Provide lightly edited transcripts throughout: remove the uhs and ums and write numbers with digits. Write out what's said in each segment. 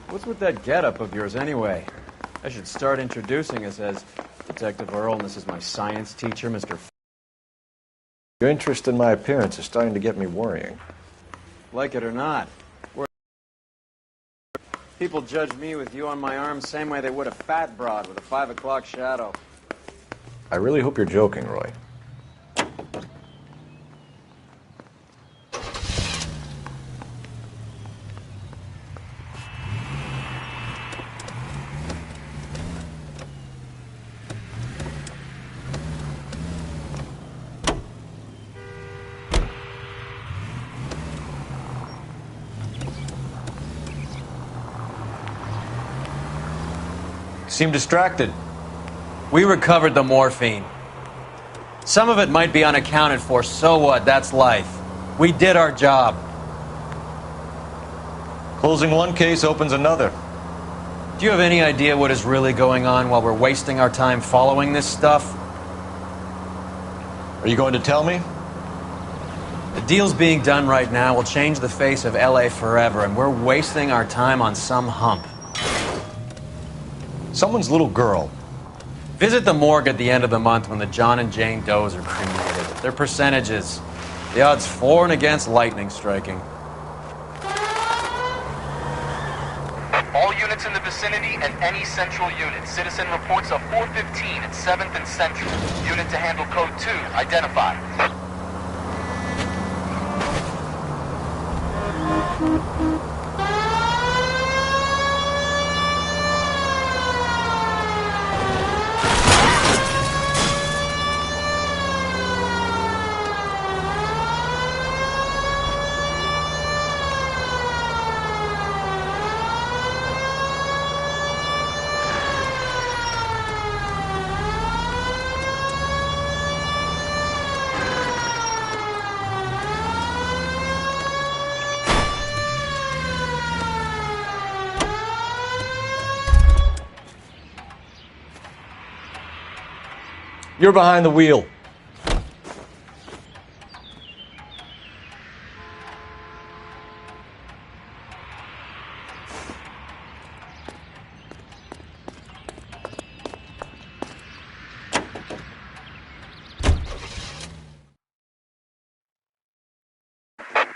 What's with that getup of yours anyway? I should start introducing us as Detective Earl, and this is my science teacher, Mr. Your interest in my appearance is starting to get me worrying. Like it or not. People judge me with you on my arm same way they would a fat broad with a 5 o'clock shadow. I really hope you're joking, Roy. Seem distracted. We recovered the morphine. Some of it might be unaccounted for, so what? That's life. We did our job. Closing one case opens another. Do you have any idea what is really going on while we're wasting our time following this stuff? Are you going to tell me? The deals being done right now will change the face of LA forever, and we're wasting our time on some hump. Someone's little girl. Visit the morgue at the end of the month when the John and Jane Does are cremated. Their percentages. The odds for and against lightning striking. All units in the vicinity and any central unit. Citizen reports of 415 at 7th and Central. Unit to handle code 2. Identify. You're behind the wheel.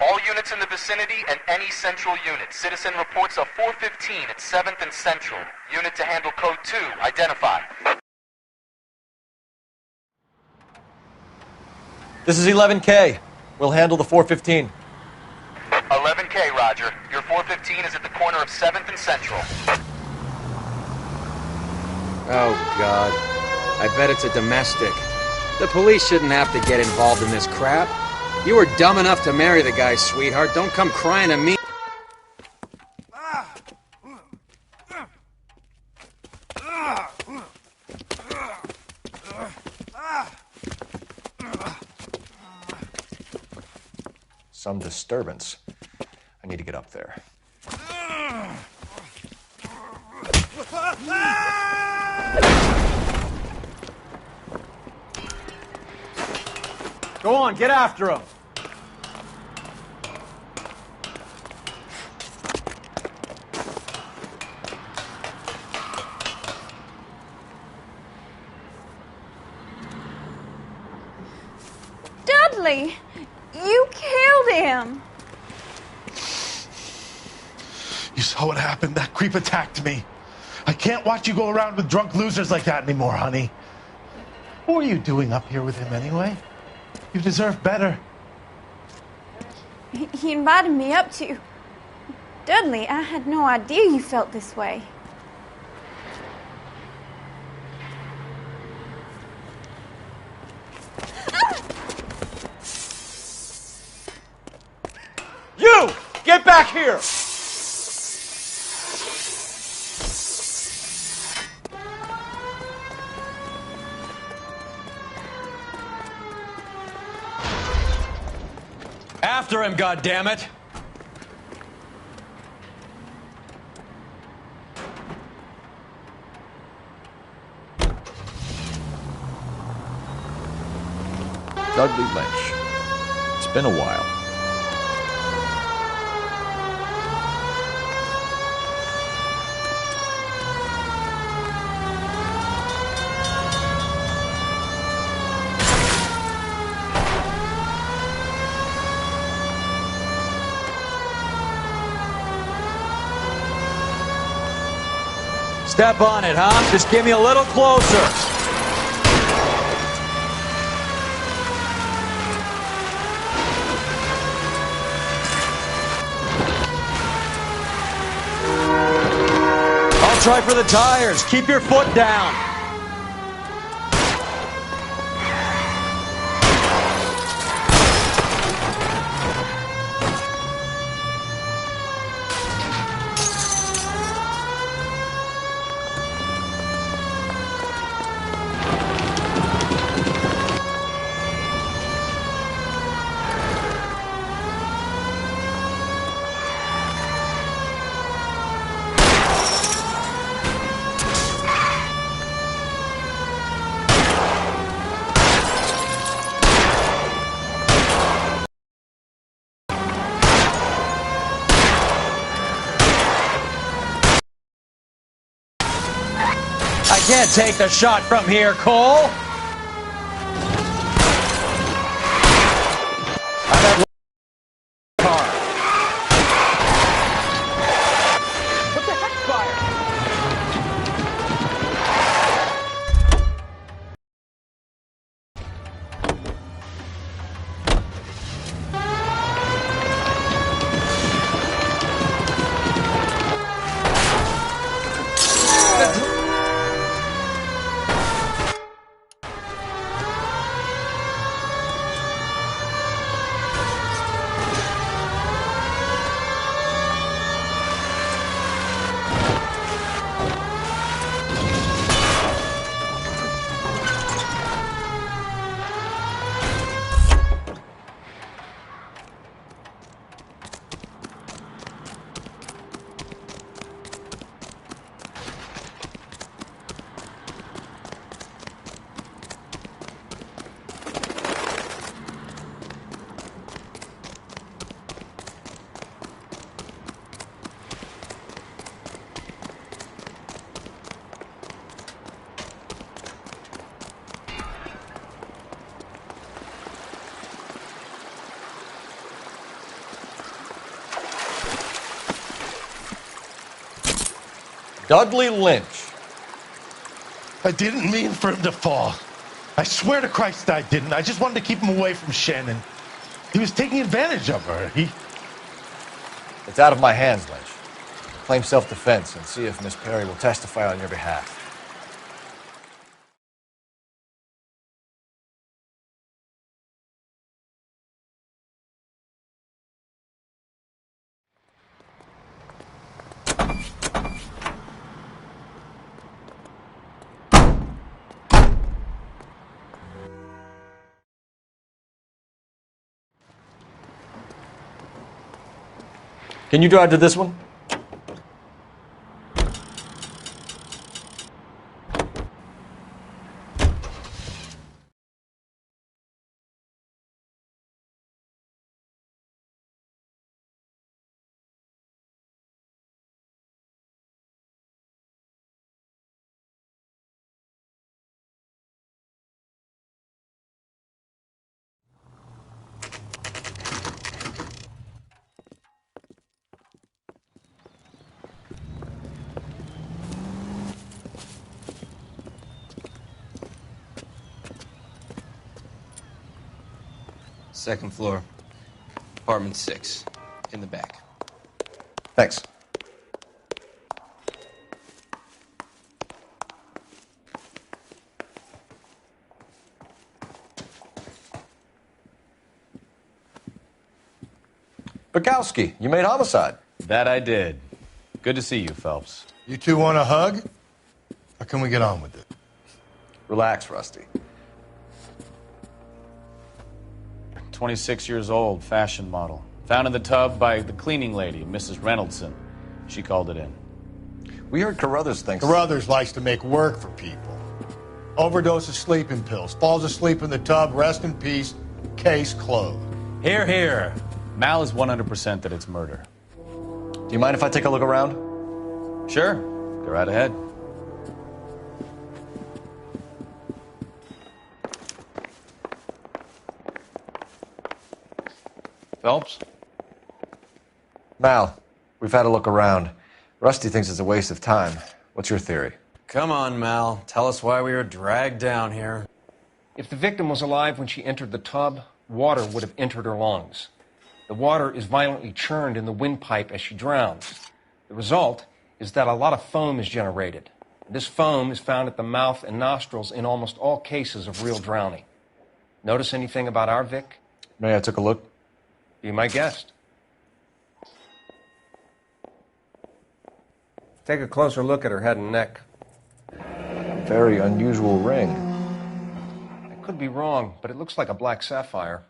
All units in the vicinity and any central unit. Citizen reports of 415 at 7th and Central. Unit to handle code 2. Identify. This is 11K. We'll handle the 415. 11K, Roger. Your 415 is at the corner of 7th and Central. Oh, God. I bet it's a domestic. The police shouldn't have to get involved in this crap. You were dumb enough to marry the guy, sweetheart. Don't come crying to me. Some disturbance. I need to get up there. Go on, get after him. Dudley, you killed him. You saw what happened. That creep attacked me. I can't watch you go around with drunk losers like that anymore, honey. What are you doing up here with him anyway? You deserve better. He invited me up to. Dudley, I had no idea you felt this way. You! Get back here! After him, goddammit! Dudley Lynch. It's been a while. Step on it, huh? Just give me a little closer. I'll try for the tires. Keep your foot down. I can't take the shot from here, Cole. I'm at car. What the heck, fire? Dudley Lynch. I didn't mean for him to fall. I swear to Christ I didn't. I just wanted to keep him away from Shannon. He was taking advantage of her. It's out of my hands, Lynch. Claim self-defense and see if Miss Perry will testify on your behalf. Can you drive to this one? Second floor, apartment 6, in the back. Thanks. Bukowski, you made homicide. That I did. Good to see you, Phelps. You two want a hug? Or can we get on with it? Relax, Rusty. 26 years old, fashion model. Found in the tub by the cleaning lady, Mrs. Reynoldson. She called it in. We heard Carruthers thinks... Carruthers likes to make work for people. Overdose of sleeping pills. Falls asleep in the tub. Rest in peace. Case closed. Here, here. Mal is 100% that it's murder. Do you mind if I take a look around? Sure. Go right ahead. Phelps? Mal, we've had a look around. Rusty thinks it's a waste of time. What's your theory? Come on, Mal. Tell us why we were dragged down here. If the victim was alive when she entered the tub, water would have entered her lungs. The water is violently churned in the windpipe as she drowns. The result is that a lot of foam is generated. This foam is found at the mouth and nostrils in almost all cases of real drowning. Notice anything about our Vic? May I took a look? Be my guest. Take a closer look at her head and neck. Very unusual ring. I could be wrong, but it looks like a black sapphire.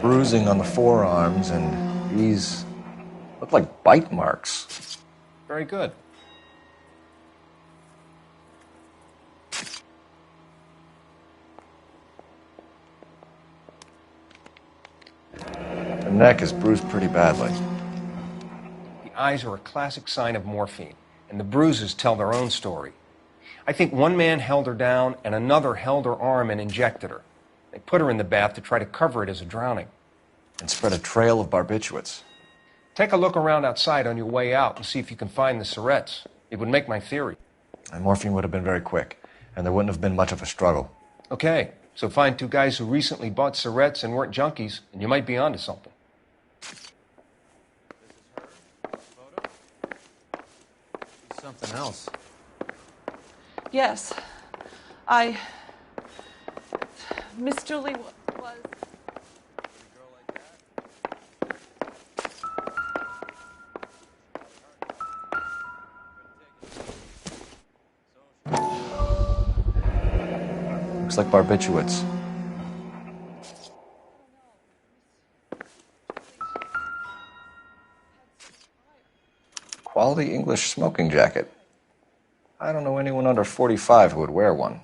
Bruising on the forearms, and these look like bite marks. Very good. Her neck is bruised pretty badly. The eyes are a classic sign of morphine, and the bruises tell their own story. I think one man held her down and another held her arm and injected her. They put her in the bath to try to cover it as a drowning. And spread a trail of barbiturates. Take a look around outside on your way out and see if you can find the syrettes. It would make my theory. And morphine would have been very quick, and there wouldn't have been much of a struggle. Okay, so find two guys who recently bought syrettes and weren't junkies, and you might be onto something. Something else. Yes. Miss Julie was... Looks like barbiturates. Quality English smoking jacket. I don't know anyone under 45 who would wear one.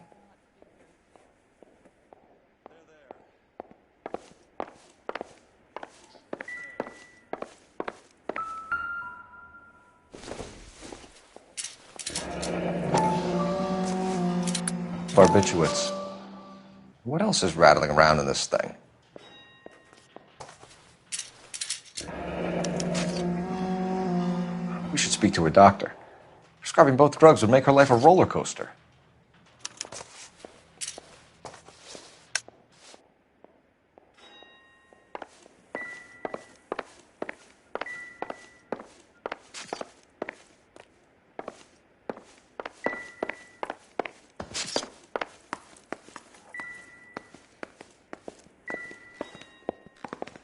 Barbiturates. What else is rattling around in this thing? We should speak to a doctor. Prescribing both drugs would make her life a roller coaster.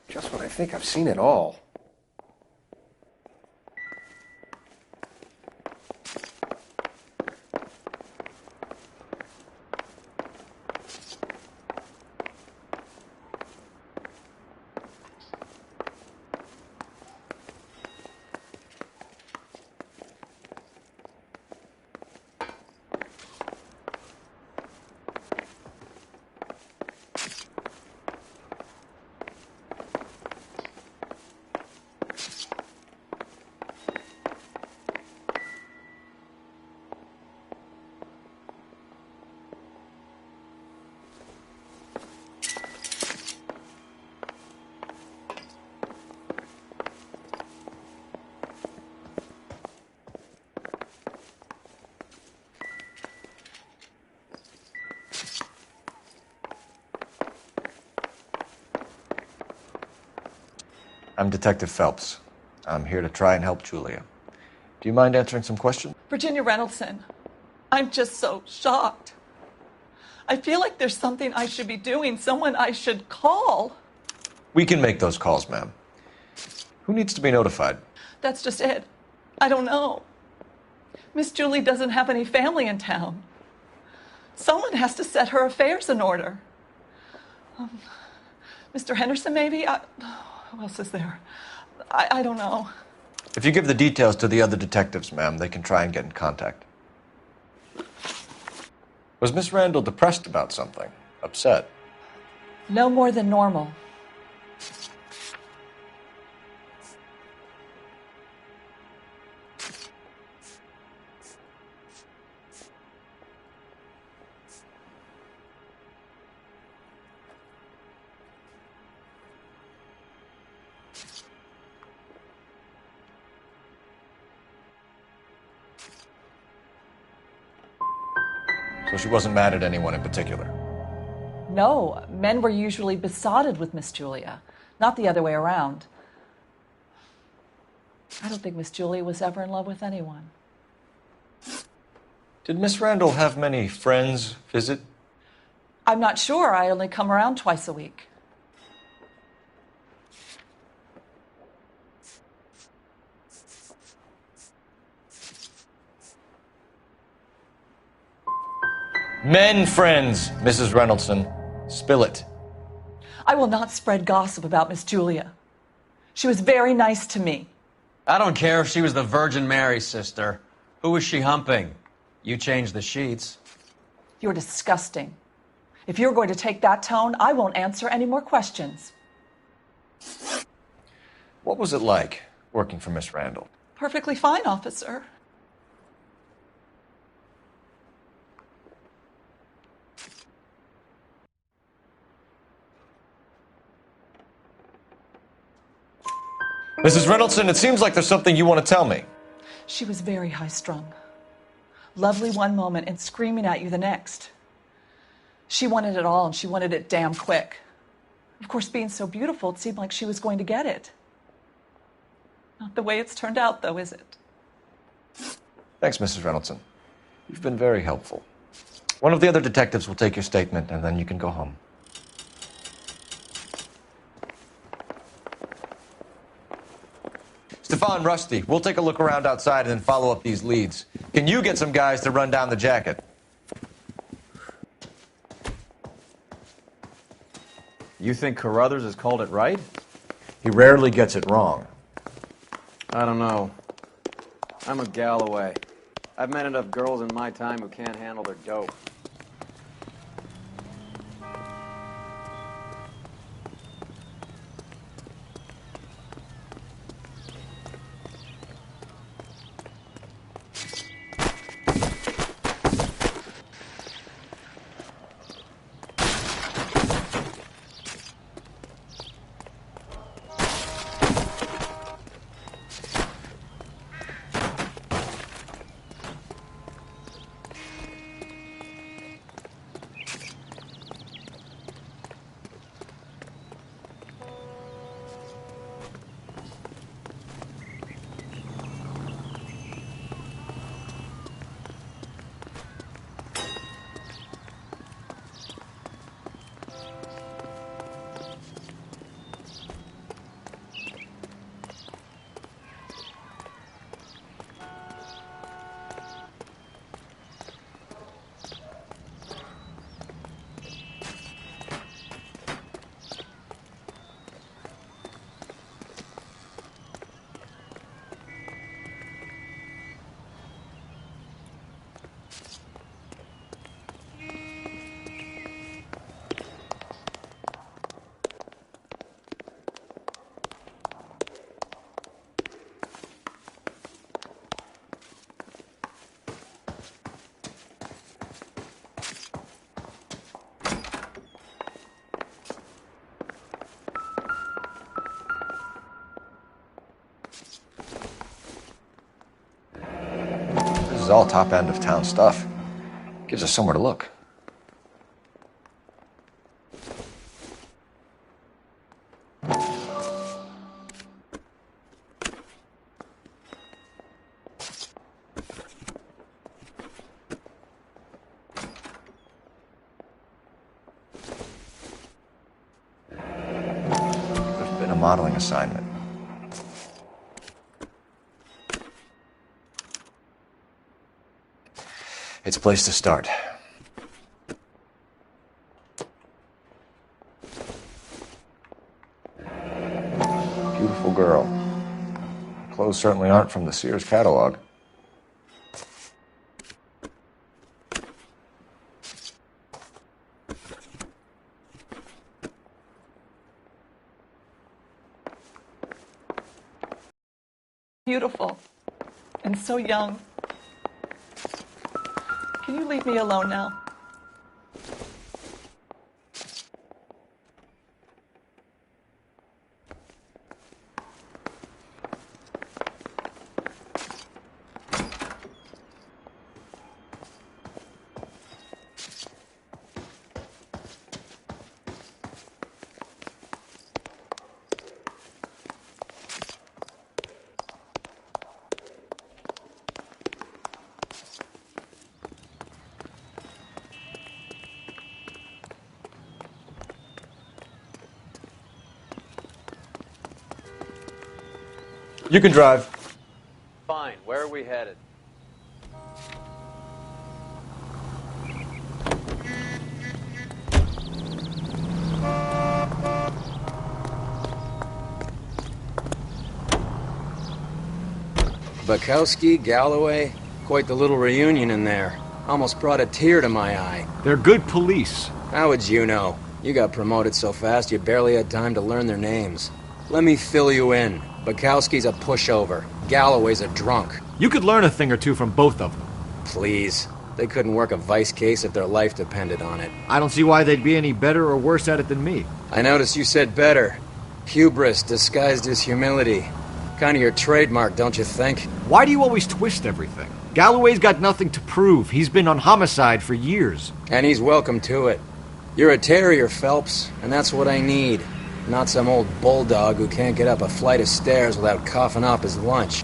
Just when I think I've seen it all. I'm Detective Phelps. I'm here to try and help Julia. Do you mind answering some questions? Virginia Reynoldson, I'm just so shocked. I feel like there's something I should be doing, someone I should call. We can make those calls, ma'am. Who needs to be notified? That's just it. I don't know. Miss Julie doesn't have any family in town. Someone has to set her affairs in order. Mr. Henderson, maybe? Who else is there? I don't know. If you give the details to the other detectives, ma'am, they can try and get in contact. Was Miss Randall depressed about something? Upset? No more than normal. So she wasn't mad at anyone in particular? No, men were usually besotted with Miss Julia, not the other way around. I don't think Miss Julia was ever in love with anyone. Did Miss Randall have many friends visit? I'm not sure. I only come around twice a week. Men friends, Mrs. Reynoldsson. Spill it. I will not spread gossip about Miss Julia. She was very nice to me. I don't care if she was the Virgin Mary's sister. Who was she humping? You changed the sheets. You're disgusting. If you're going to take that tone, I won't answer any more questions. What was it like working for Miss Randall? Perfectly fine, officer. Mrs. Reynoldsson, it seems like there's something you want to tell me. She was very high-strung. Lovely one moment and screaming at you the next. She wanted it all, and she wanted it damn quick. Of course, being so beautiful, it seemed like she was going to get it. Not the way it's turned out, though, is it? Thanks, Mrs. Reynoldsson. You've been very helpful. One of the other detectives will take your statement, and then you can go home. Stefan, Rusty, we'll take a look around outside and then follow up these leads. Can you get some guys to run down the jacket? You think Carruthers has called it right? He rarely gets it wrong. I don't know. I'm a Galloway. I've met enough girls in my time who can't handle their dope. This is all top end of town stuff. Gives us somewhere to look. There's been a modeling assignment. It's a place to start. Beautiful girl. Clothes certainly aren't from the Sears catalog. Beautiful. And so young. Can you leave me alone now? You can drive. Fine. Where are we headed? Bukowski, Galloway, quite the little reunion in there. Almost brought a tear to my eye. They're good police. How would you know? You got promoted so fast you barely had time to learn their names. Let me fill you in. Bukowski's a pushover. Galloway's a drunk. You could learn a thing or two from both of them. Please. They couldn't work a vice case if their life depended on it. I don't see why they'd be any better or worse at it than me. I noticed you said better. Hubris disguised as humility. Kind of your trademark, don't you think? Why do you always twist everything? Galloway's got nothing to prove. He's been on homicide for years. And he's welcome to it. You're a terrier, Phelps, and that's what I need. Not some old bulldog who can't get up a flight of stairs without coughing up his lunch.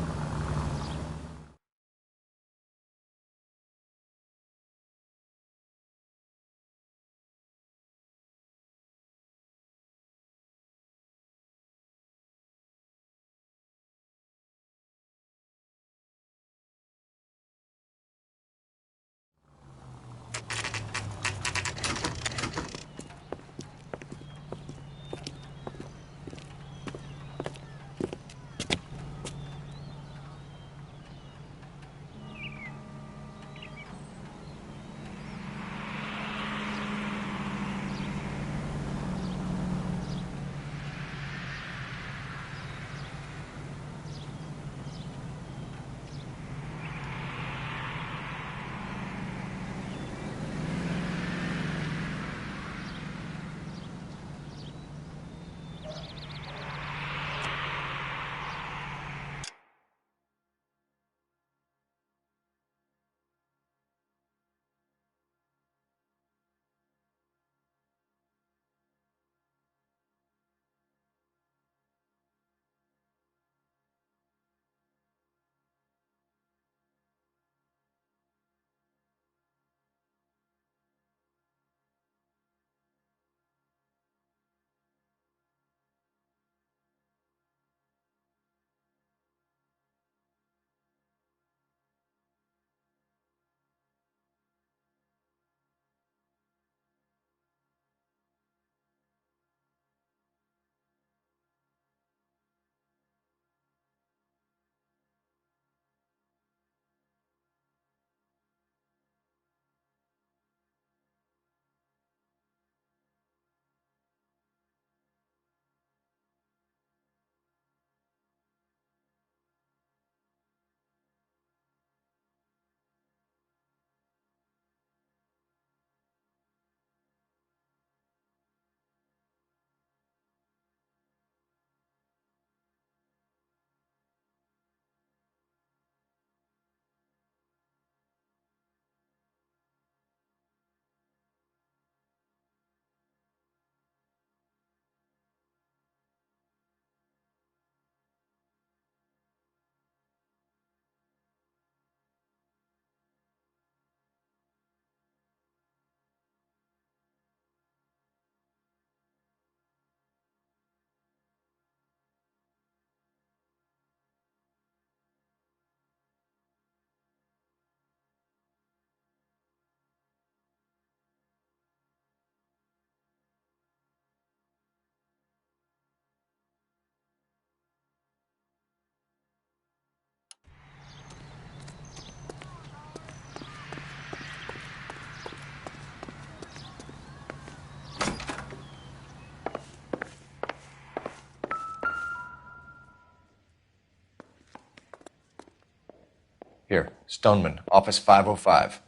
Here, Stoneman, office 505.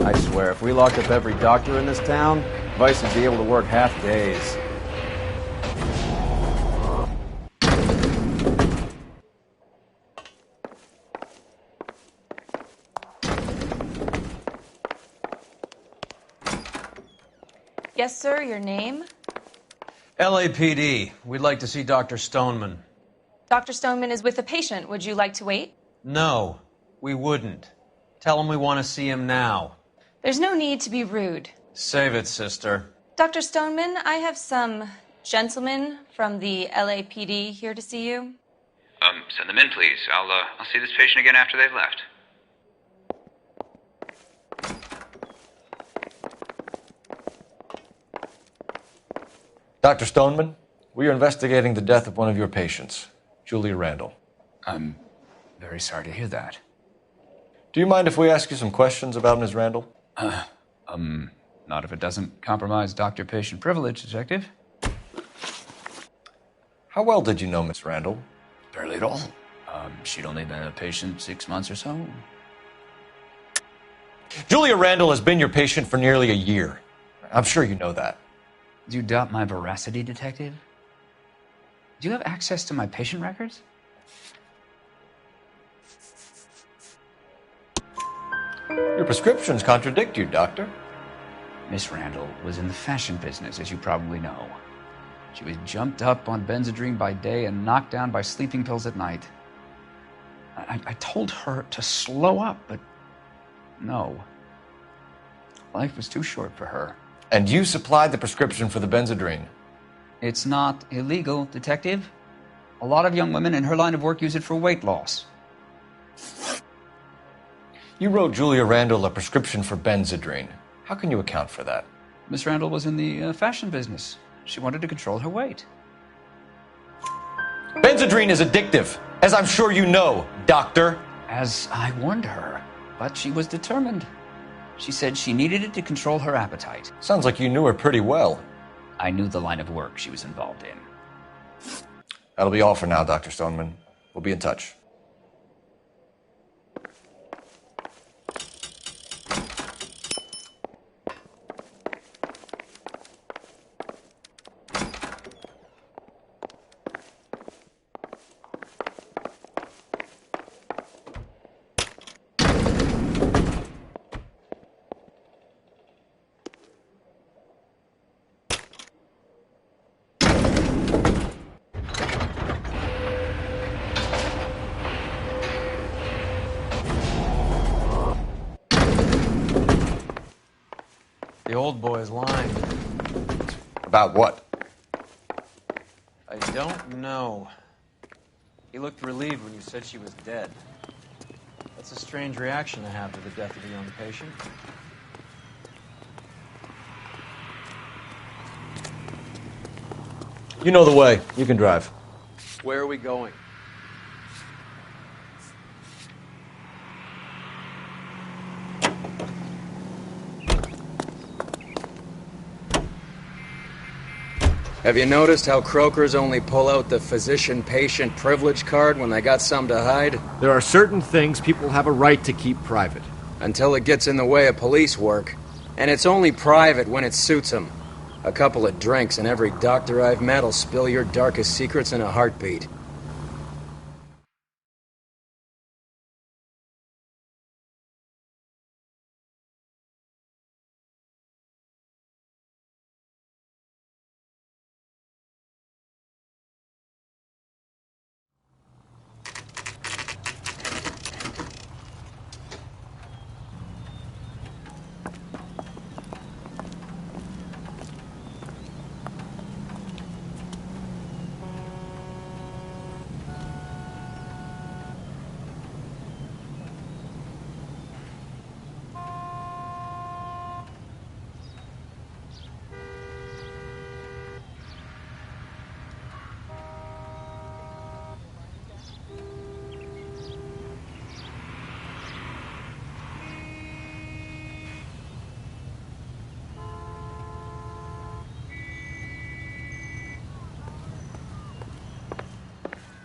I swear, if we locked up every doctor in this town, Vice would be able to work half days. Yes, sir, your name? LAPD, we'd like to see Dr. Stoneman. Dr. Stoneman is with a patient. Would you like to wait? No, we wouldn't. Tell him we want to see him now. There's no need to be rude. Save it, sister. Dr. Stoneman, I have some gentlemen from the LAPD here to see you. Send them in, please. I'll see this patient again after they've left. Dr. Stoneman, we are investigating the death of one of your patients, Julia Randall. I'm very sorry to hear that. Do you mind if we ask you some questions about Ms. Randall? Not if it doesn't compromise doctor-patient privilege, Detective. How well did you know Ms. Randall? Barely at all. She'd only been a patient 6 months or so. Julia Randall has been your patient for nearly a year. I'm sure you know that. Do you doubt my veracity, Detective? Do you have access to my patient records? Your prescriptions contradict you, Doctor. Miss Randall was in the fashion business, as you probably know. She was jumped up on Benzedrine by day and knocked down by sleeping pills at night. I told her to slow up, but no. Life was too short for her. And you supplied the prescription for the Benzedrine. It's not illegal, Detective. A lot of young women in her line of work use it for weight loss. You wrote Julia Randall a prescription for Benzedrine. How can you account for that? Miss Randall was in the fashion business. She wanted to control her weight. Benzedrine is addictive, as I'm sure you know, Doctor. As I warned her, but she was determined. She said she needed it to control her appetite. Sounds like you knew her pretty well. I knew the line of work she was involved in. That'll be all for now, Dr. Stoneman. We'll be in touch. The old boy's lying. About what? I don't know. He looked relieved when you said she was dead. That's a strange reaction to have to the death of a young patient. You know the way. You can drive. Where are we going? Have you noticed how Croakers only pull out the physician-patient privilege card when they got something to hide? There are certain things people have a right to keep private. Until it gets in the way of police work. And it's only private when it suits them. A couple of drinks and every doctor I've met will spill your darkest secrets in a heartbeat.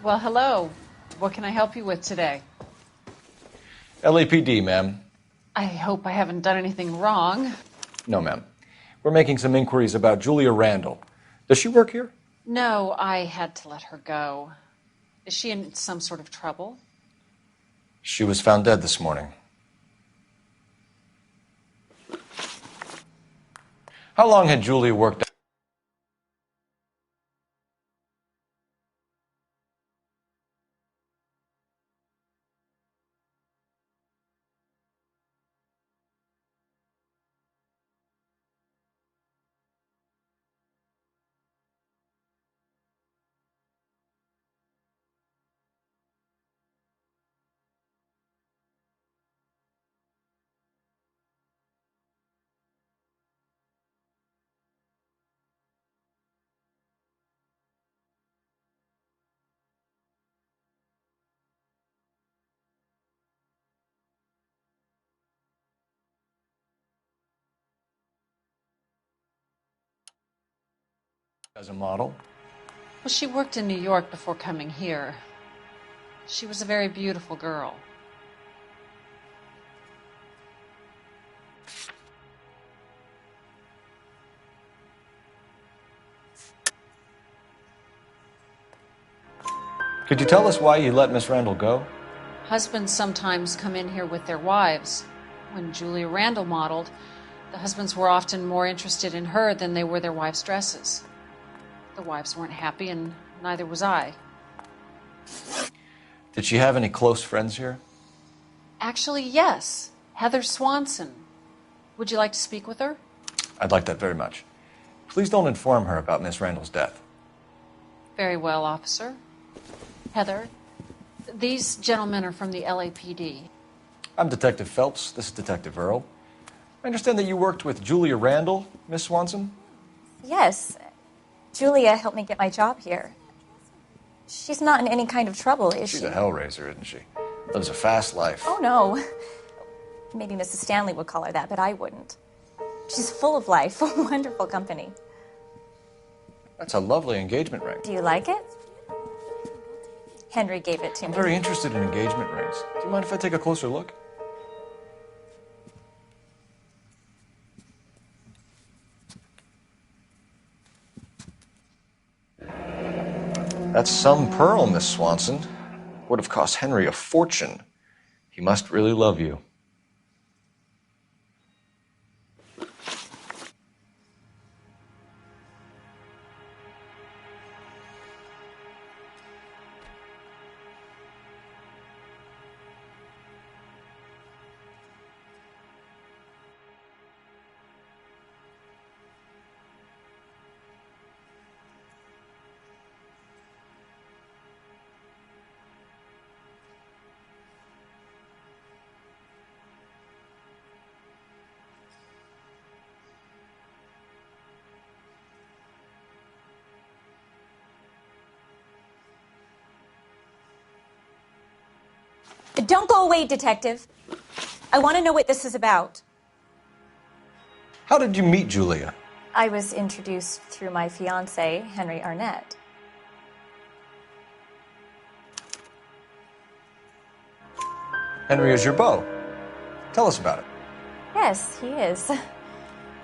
Well, hello. What can I help you with today? LAPD, ma'am. I hope I haven't done anything wrong. No, ma'am. We're making some inquiries about Julia Randall. Does she work here? No, I had to let her go. Is she in some sort of trouble? She was found dead this morning. How long had Julia worked? As a model? Well, she worked in New York before coming here. She was a very beautiful girl. Could you tell us why you let Miss Randall go? Husbands sometimes come in here with their wives. When Julia Randall modeled, the husbands were often more interested in her than they were their wives' dresses. The wives weren't happy, and neither was I. Did she have any close friends here? Actually, yes. Heather Swanson. Would you like to speak with her? I'd like that very much. Please don't inform her about Miss Randall's death. Very well, officer. Heather, these gentlemen are from the LAPD. I'm Detective Phelps. This is Detective Earl. I understand that you worked with Julia Randall, Miss Swanson? Yes. Julia helped me get my job here. She's not in any kind of trouble, is she? She's a hellraiser, isn't she? Lives a fast life. Oh, no. Maybe Mrs. Stanley would call her that, but I wouldn't. She's full of life, wonderful company. That's a lovely engagement ring. Do you like it? Henry gave it to me. I'm very interested in engagement rings. Do you mind if I take a closer look? That's some pearl, Miss Swanson. Would have cost Henry a fortune. He must really love you. Don't go away, Detective. I want to know what this is about. How did you meet Julia? I was introduced through my fiancé, Henry Arnett. Henry is your beau. Tell us about it. Yes, he is.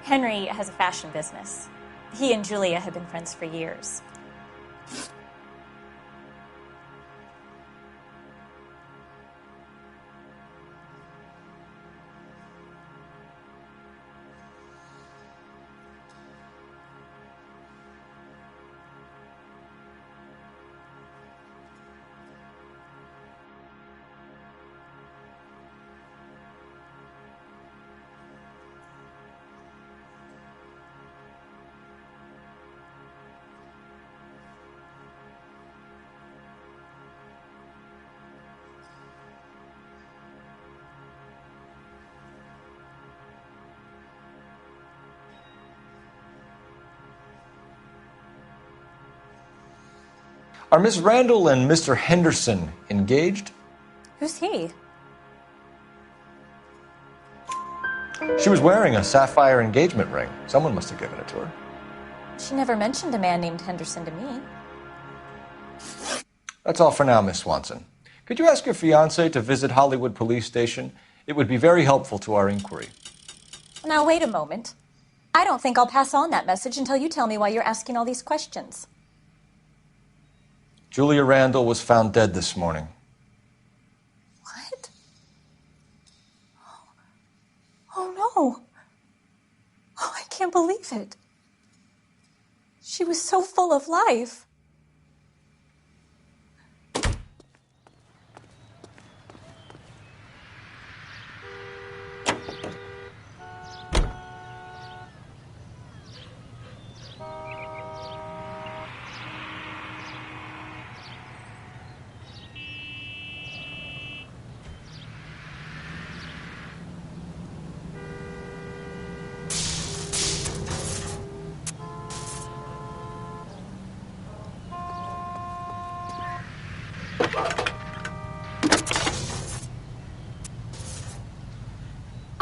Henry has a fashion business. He and Julia have been friends for years. Are Miss Randall and Mr. Henderson engaged? Who's he? She was wearing a sapphire engagement ring. Someone must have given it to her. She never mentioned a man named Henderson to me. That's all for now, Miss Swanson. Could you ask your fiancé to visit Hollywood Police Station? It would be very helpful to our inquiry. Now, wait a moment. I don't think I'll pass on that message until you tell me why you're asking all these questions. Julia Randall was found dead this morning. What? Oh, no. Oh, I can't believe it. She was so full of life.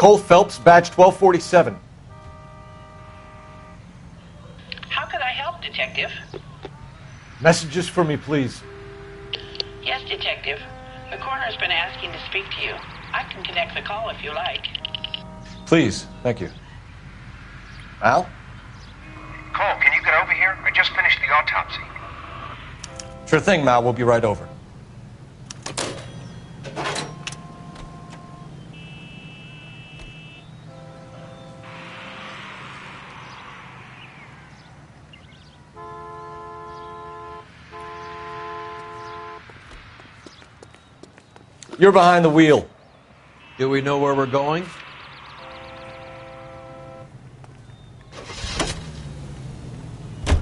Cole Phelps, badge 1247. How can I help, Detective? Detective. Messages for me, please. Yes, Detective. The coroner's been asking to speak to you. I can connect the call if you like. Please, thank you. Al? Cole, can you get over here? I just finished the autopsy. Sure thing, Mal. We'll be right over. You're behind the wheel. Do we know where we're going?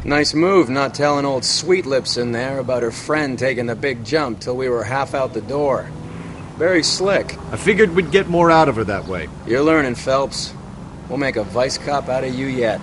Nice move not telling old Sweet Lips in there about her friend taking the big jump till we were half out the door. Very slick. I figured we'd get more out of her that way. You're learning, Phelps. We'll make a vice cop out of you yet.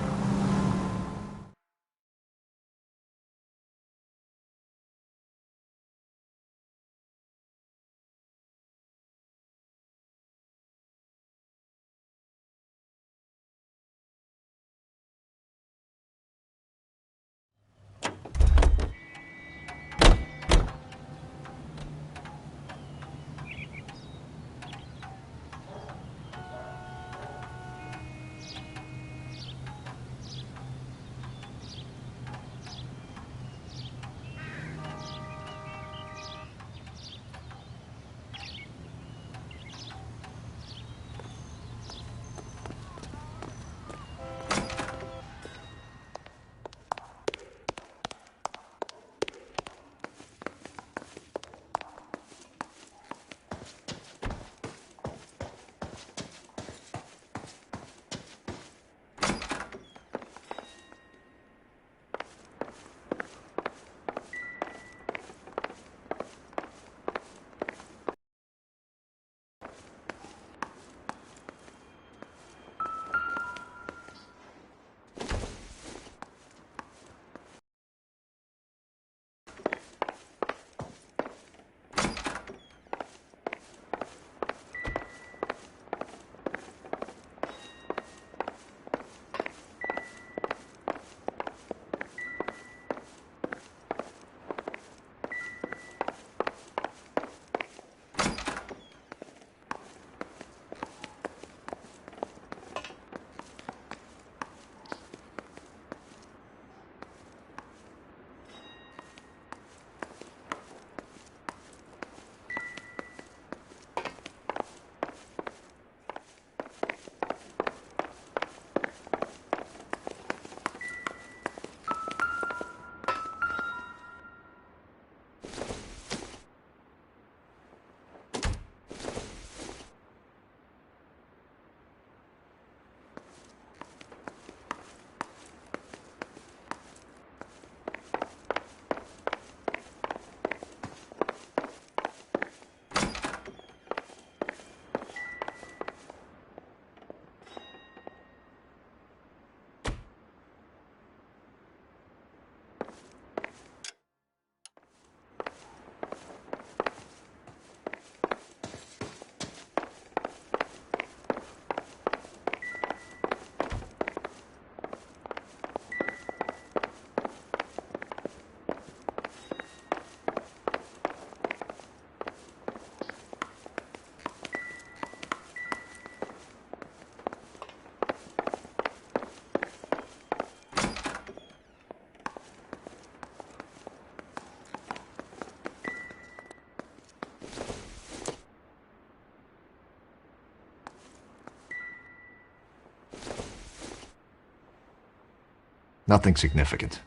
Nothing significant.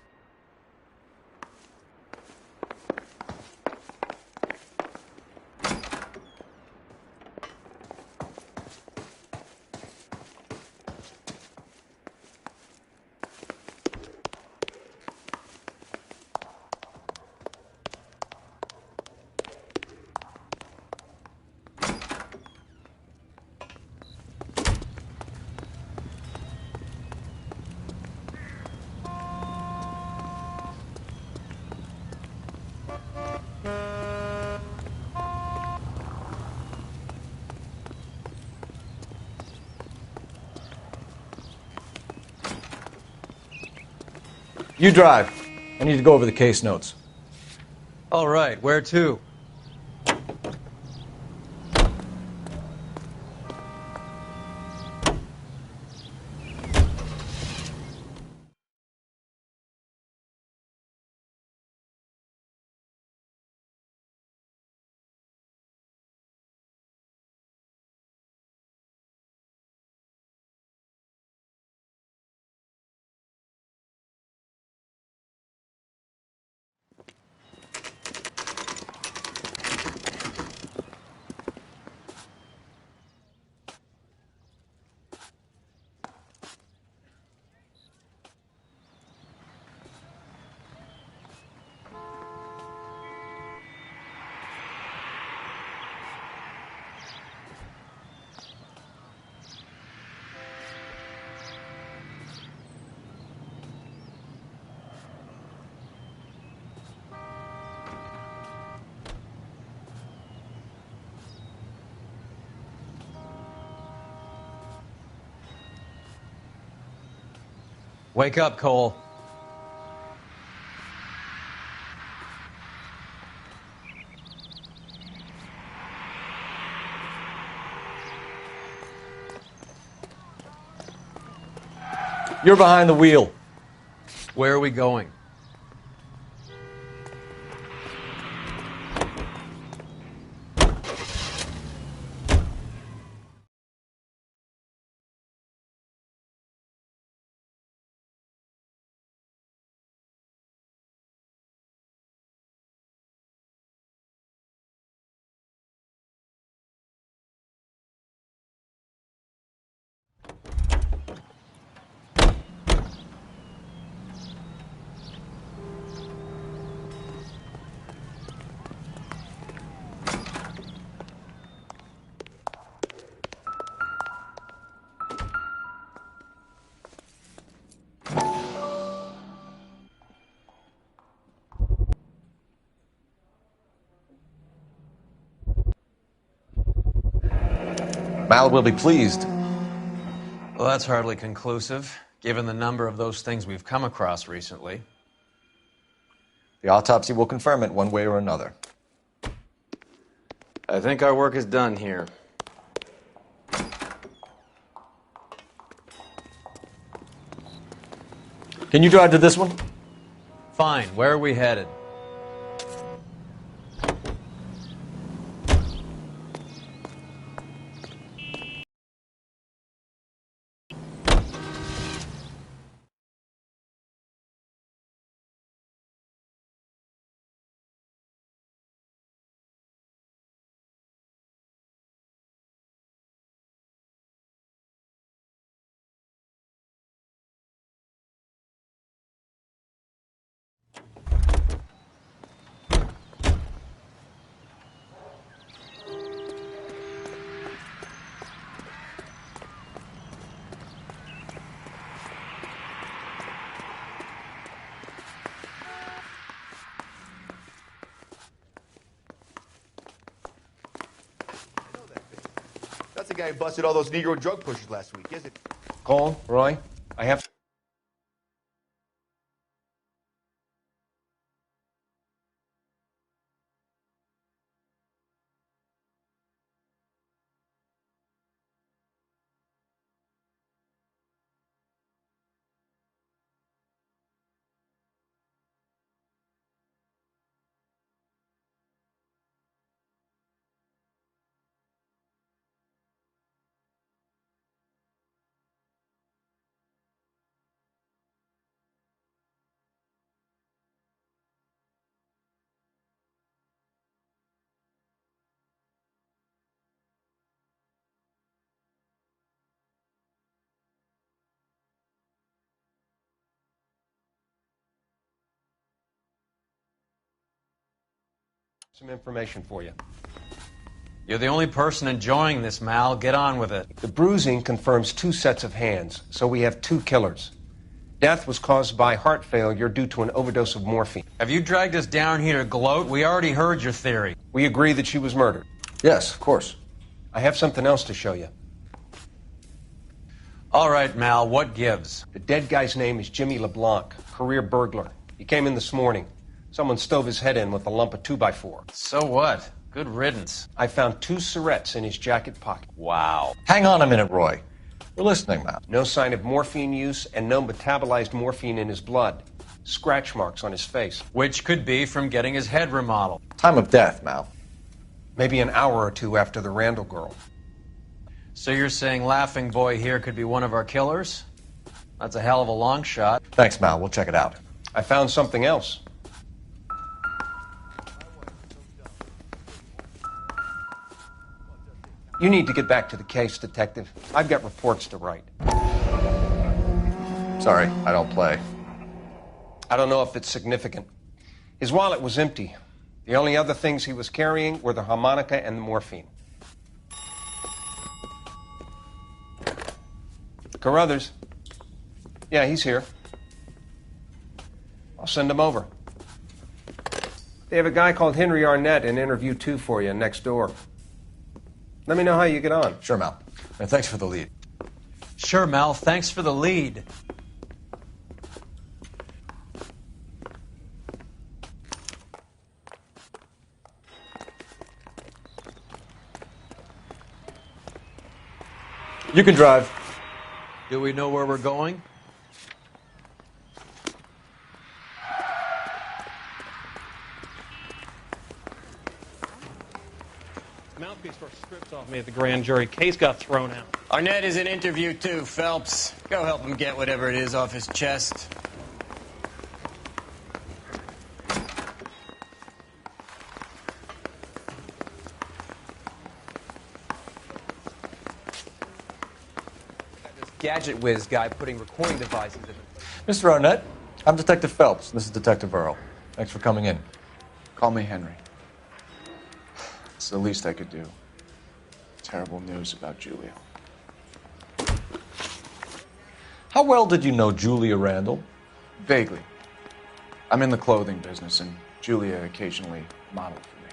You drive. I need to go over the case notes. All right, where to? Wake up, Cole. You're behind the wheel. Where are we going? Mal will be pleased. Well, that's hardly conclusive, given the number of those things we've come across recently. The autopsy will confirm it one way or another. I think our work is done here. Can you drive to this one? Fine. Where are we headed? That's the guy who busted all those Negro drug pushers last week, isn't it? Cole, Roy, I have... some information for you. You're the only person enjoying this, Mal. Get on with it. The bruising confirms 2 sets of hands, so we have 2 killers. Death was caused by heart failure due to an overdose of morphine. Have you dragged us down here to gloat? We already heard your theory. We agree that she was murdered. Yes, of course. I have something else to show you. All right, Mal, what gives? The dead guy's name is Jimmy LeBlanc, career burglar. He came in this morning. Someone stove his head in with a lump of 2x4. So what? Good riddance. I found 2 syrettes in his jacket pocket. Wow. Hang on a minute, Roy. We're listening, Mal. No sign of morphine use and no metabolized morphine in his blood. Scratch marks on his face. Which could be from getting his head remodeled. Time of death, Mal. Maybe an hour or two after the Randall girl. So you're saying Laughing Boy here could be one of our killers? That's a hell of a long shot. Thanks, Mal. We'll check it out. I found something else. You need to get back to the case, Detective. I've got reports to write. Sorry, I don't play. I don't know if it's significant. His wallet was empty. The only other things he was carrying were the harmonica and the morphine. Carruthers. Yeah, he's here. I'll send him over. They have a guy called Henry Arnett in interview 2 for you next door. Let me know how you get on. Sure, Mal. And thanks for the lead. Sure, Mel. Thanks for the lead. You can drive. Do we know where we're going? Mouthpiece for scripts off me at the grand jury. Case got thrown out. Arnett is in interview too, Phelps. Go help him get whatever it is off his chest. Gadget whiz guy putting recording devices in it. Mr. Arnett, I'm Detective Phelps. This is Detective Earl. Thanks for coming in. Call me Henry. It's the least I could do. Terrible news about Julia. How well did you know Julia Randall? Vaguely. I'm in the clothing business, and Julia occasionally modeled for me.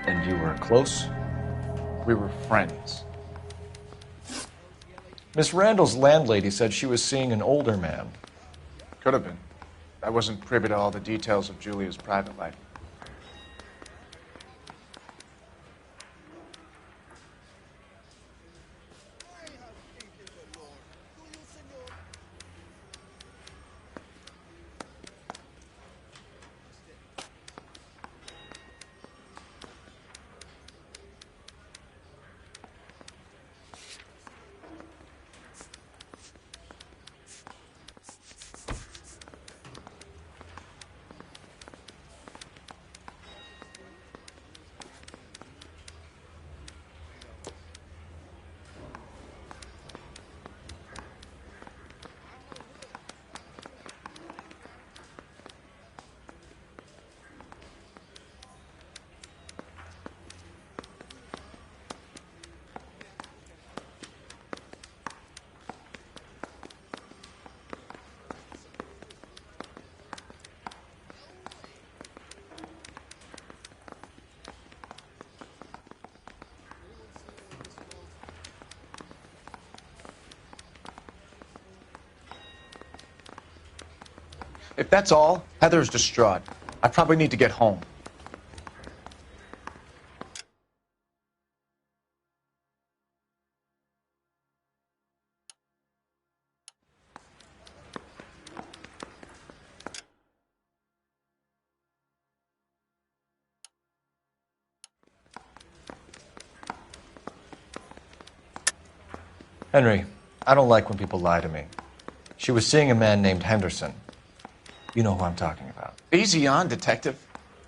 And you were close? We were friends. Miss Randall's landlady said she was seeing an older man. Could have been. I wasn't privy to all the details of Julia's private life. If that's all, Heather's distraught. I probably need to get home. Henry, I don't like when people lie to me. She was seeing a man named Henderson. You know who I'm talking about. Easy on, Detective.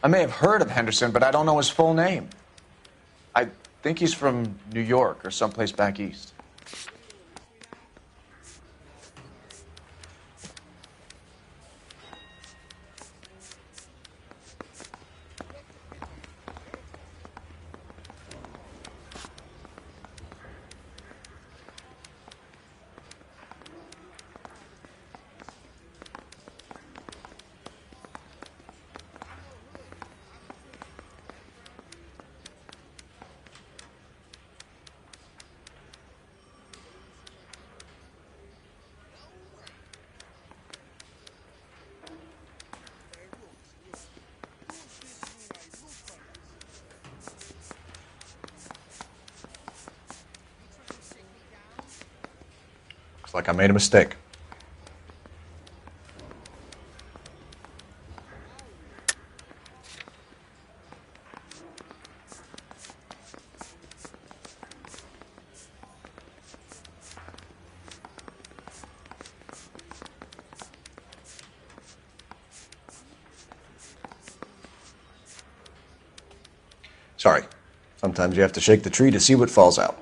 I may have heard of Henderson, but I don't know his full name. I think he's from New York or someplace back east. Looks like I made a mistake. Sorry. Sometimes you have to shake the tree to see what falls out.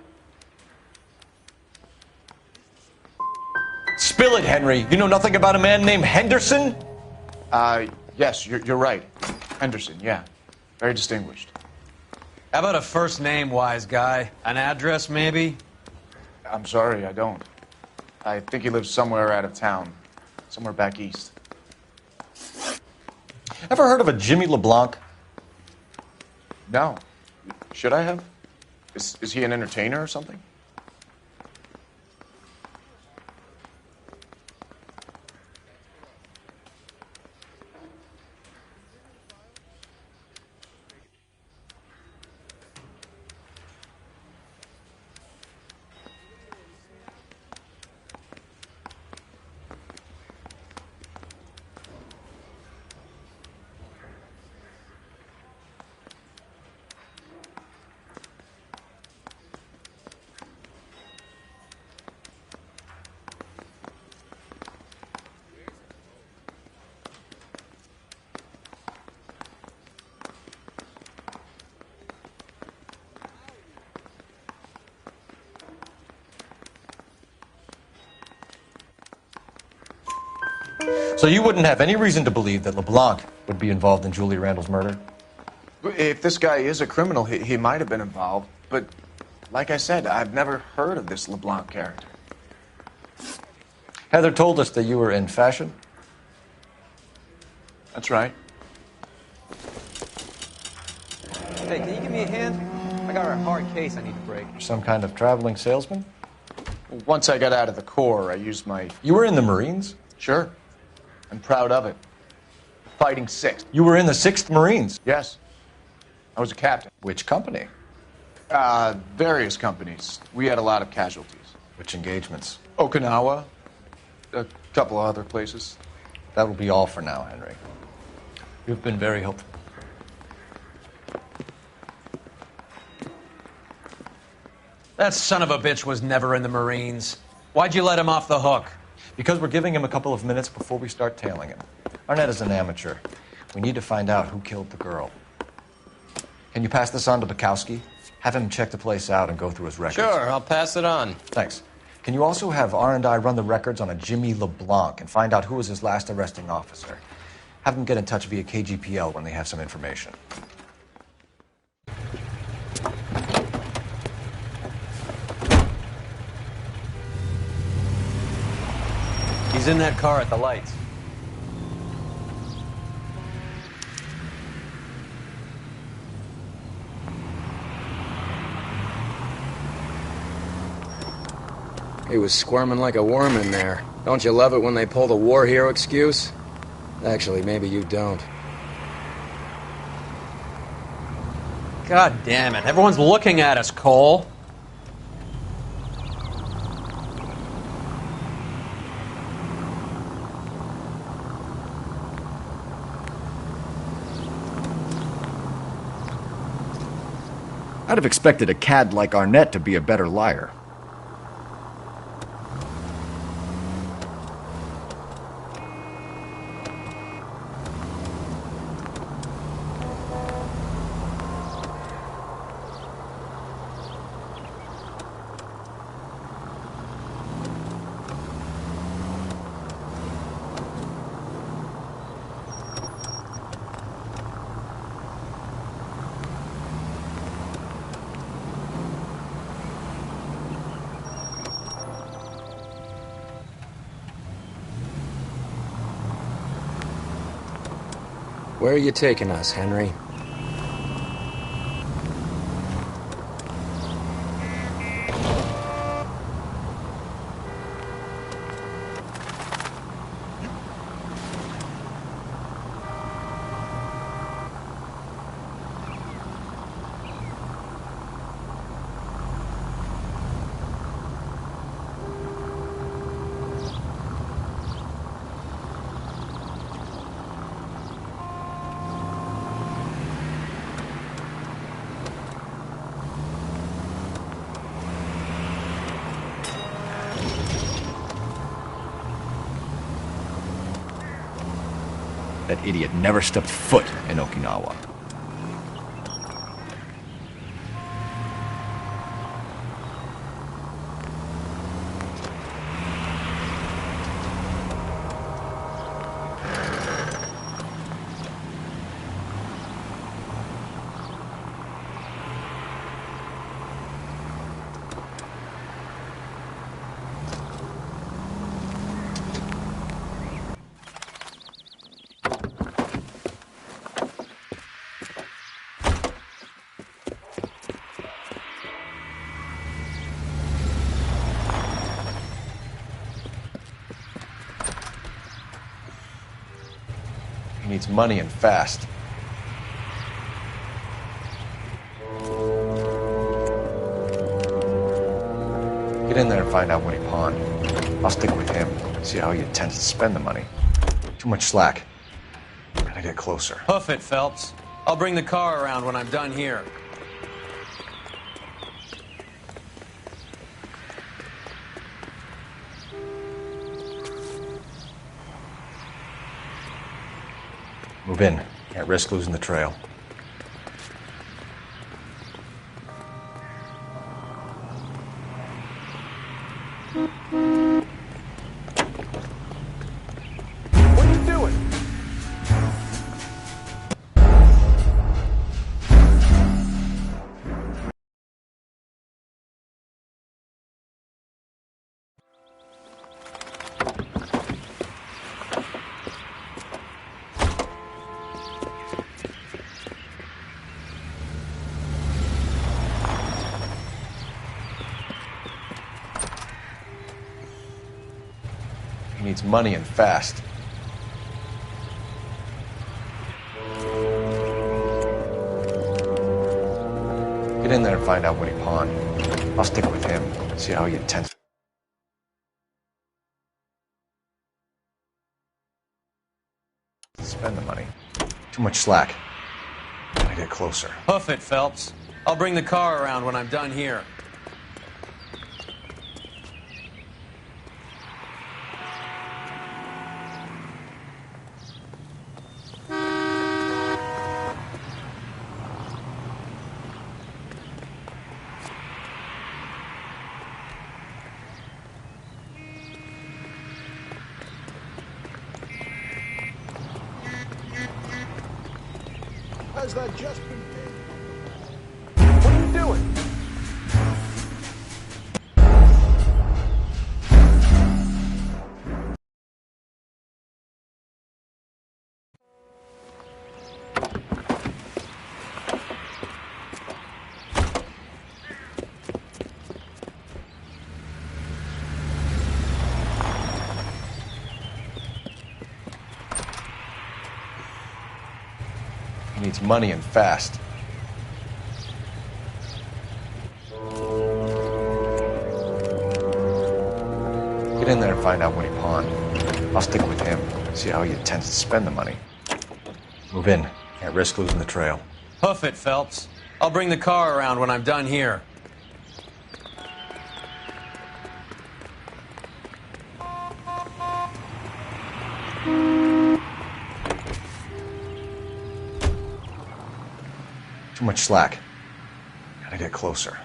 Spill it, Henry. You know nothing about a man named Henderson? Yes, you're right. Henderson, yeah. Very distinguished. How about a first name, wise guy? An address, maybe? I'm sorry, I don't. I think he lives somewhere out of town. Somewhere back east. Ever heard of a Jimmy LeBlanc? No. Should I have? Is he an entertainer or something? So you wouldn't have any reason to believe that LeBlanc would be involved in Julie Randall's murder? If this guy is a criminal, he might have been involved. But like I said, I've never heard of this LeBlanc character. Heather told us that you were in fashion. That's right. Hey, can you give me a hand? I got a hard case I need to break. Some kind of traveling salesman? Once I got out of the Corps, I used my... You were in the Marines? Sure. I'm proud of it. Fighting 6th. You were in the 6th Marines? Yes. I was a captain. Which company? Various companies. We had a lot of casualties. Which engagements? Okinawa. A couple of other places. That will be all for now, Henry. You've been very helpful. That son of a bitch was never in the Marines. Why'd you let him off the hook? Because we're giving him a couple of minutes before we start tailing him. Arnett is an amateur. We need to find out who killed the girl. Can you pass this on to Bukowski? Have him check the place out and go through his records. Sure, I'll pass it on. Thanks. Can you also have R&I run the records on a Jimmy LeBlanc and find out who was his last arresting officer? Have them get in touch via KGPL when they have some information. He's in that car at the lights. He was squirming like a worm in there. Don't you love it when they pull the war hero excuse? Actually, maybe you don't. God damn it. Everyone's looking at us, Cole. I'd have expected a cad like Arnett to be a better liar. Where are you taking us, Henry? That idiot never stepped foot in Okinawa. He needs money and fast. Get in there and find out what he pawned. I'll stick with him, see how he intends to spend the money. Too much slack. Gotta get closer. Hoof it, Phelps. I'll bring the car around when I'm done here. Move in. Can't risk losing the trail. What are you doing? He needs money and fast. Get in there and find out what he pawned. I'll stick with him, see how he intends to spend the money. Too much slack. Gotta get closer. Hoof it, Phelps. I'll bring the car around when I'm done here. Has that just been paid? What are you doing? He needs money and fast. Get in there and find out what he pawned. I'll stick with him, see how he intends to spend the money. Move in. Can't risk losing the trail. Hoof it, Phelps. I'll bring the car around when I'm done here. Too much slack. Gotta get closer.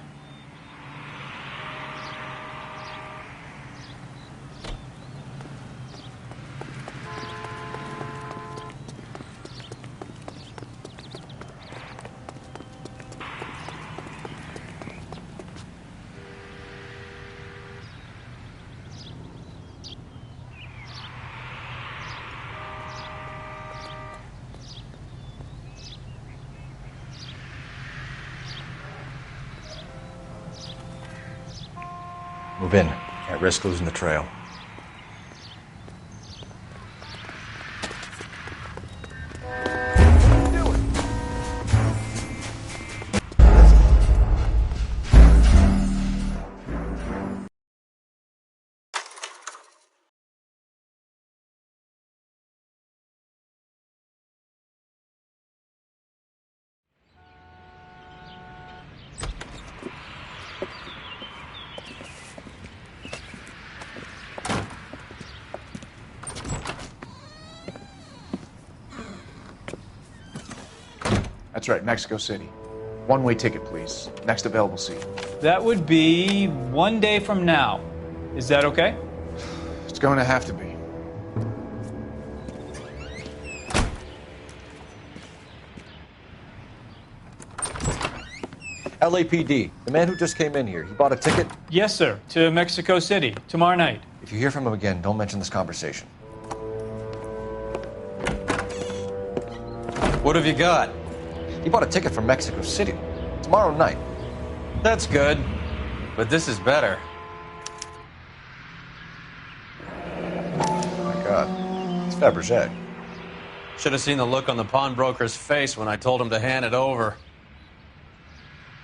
Move in. Can't risk losing the trail. That's right, Mexico City. One-way ticket, please. Next available seat. That would be 1 day from now. Is that okay? It's going to have to be. LAPD, the man who just came in here, he bought a ticket? Yes, sir. To Mexico City, tomorrow night. If you hear from him again, don't mention this conversation. What have you got? He bought a ticket for Mexico City. Tomorrow night. That's good. But this is better. Oh my God. It's Fabergé. Should have seen the look on the pawnbroker's face when I told him to hand it over.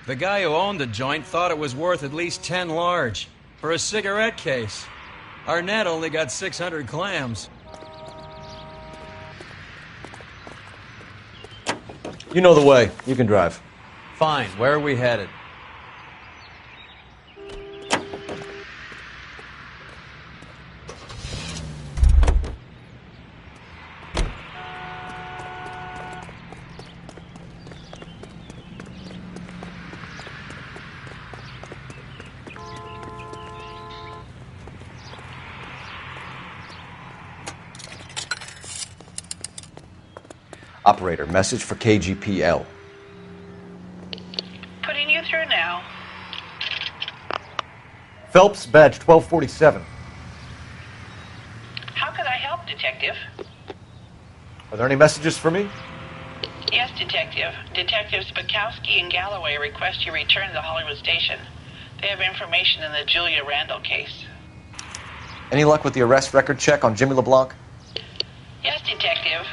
The guy who owned the joint thought it was worth at least 10 large for a cigarette case. Arnett only got 600 clams. You know the way. You can drive. Fine. Where are we headed? Operator, message for KGPL. Putting you through now. Phelps, badge 1247. How could I help, Detective? Are there any messages for me? Yes, Detective. Detectives Bukowski and Galloway request you return to the Hollywood station. They have information in the Julia Randall case. Any luck with the arrest record check on Jimmy LeBlanc? Yes, Detective.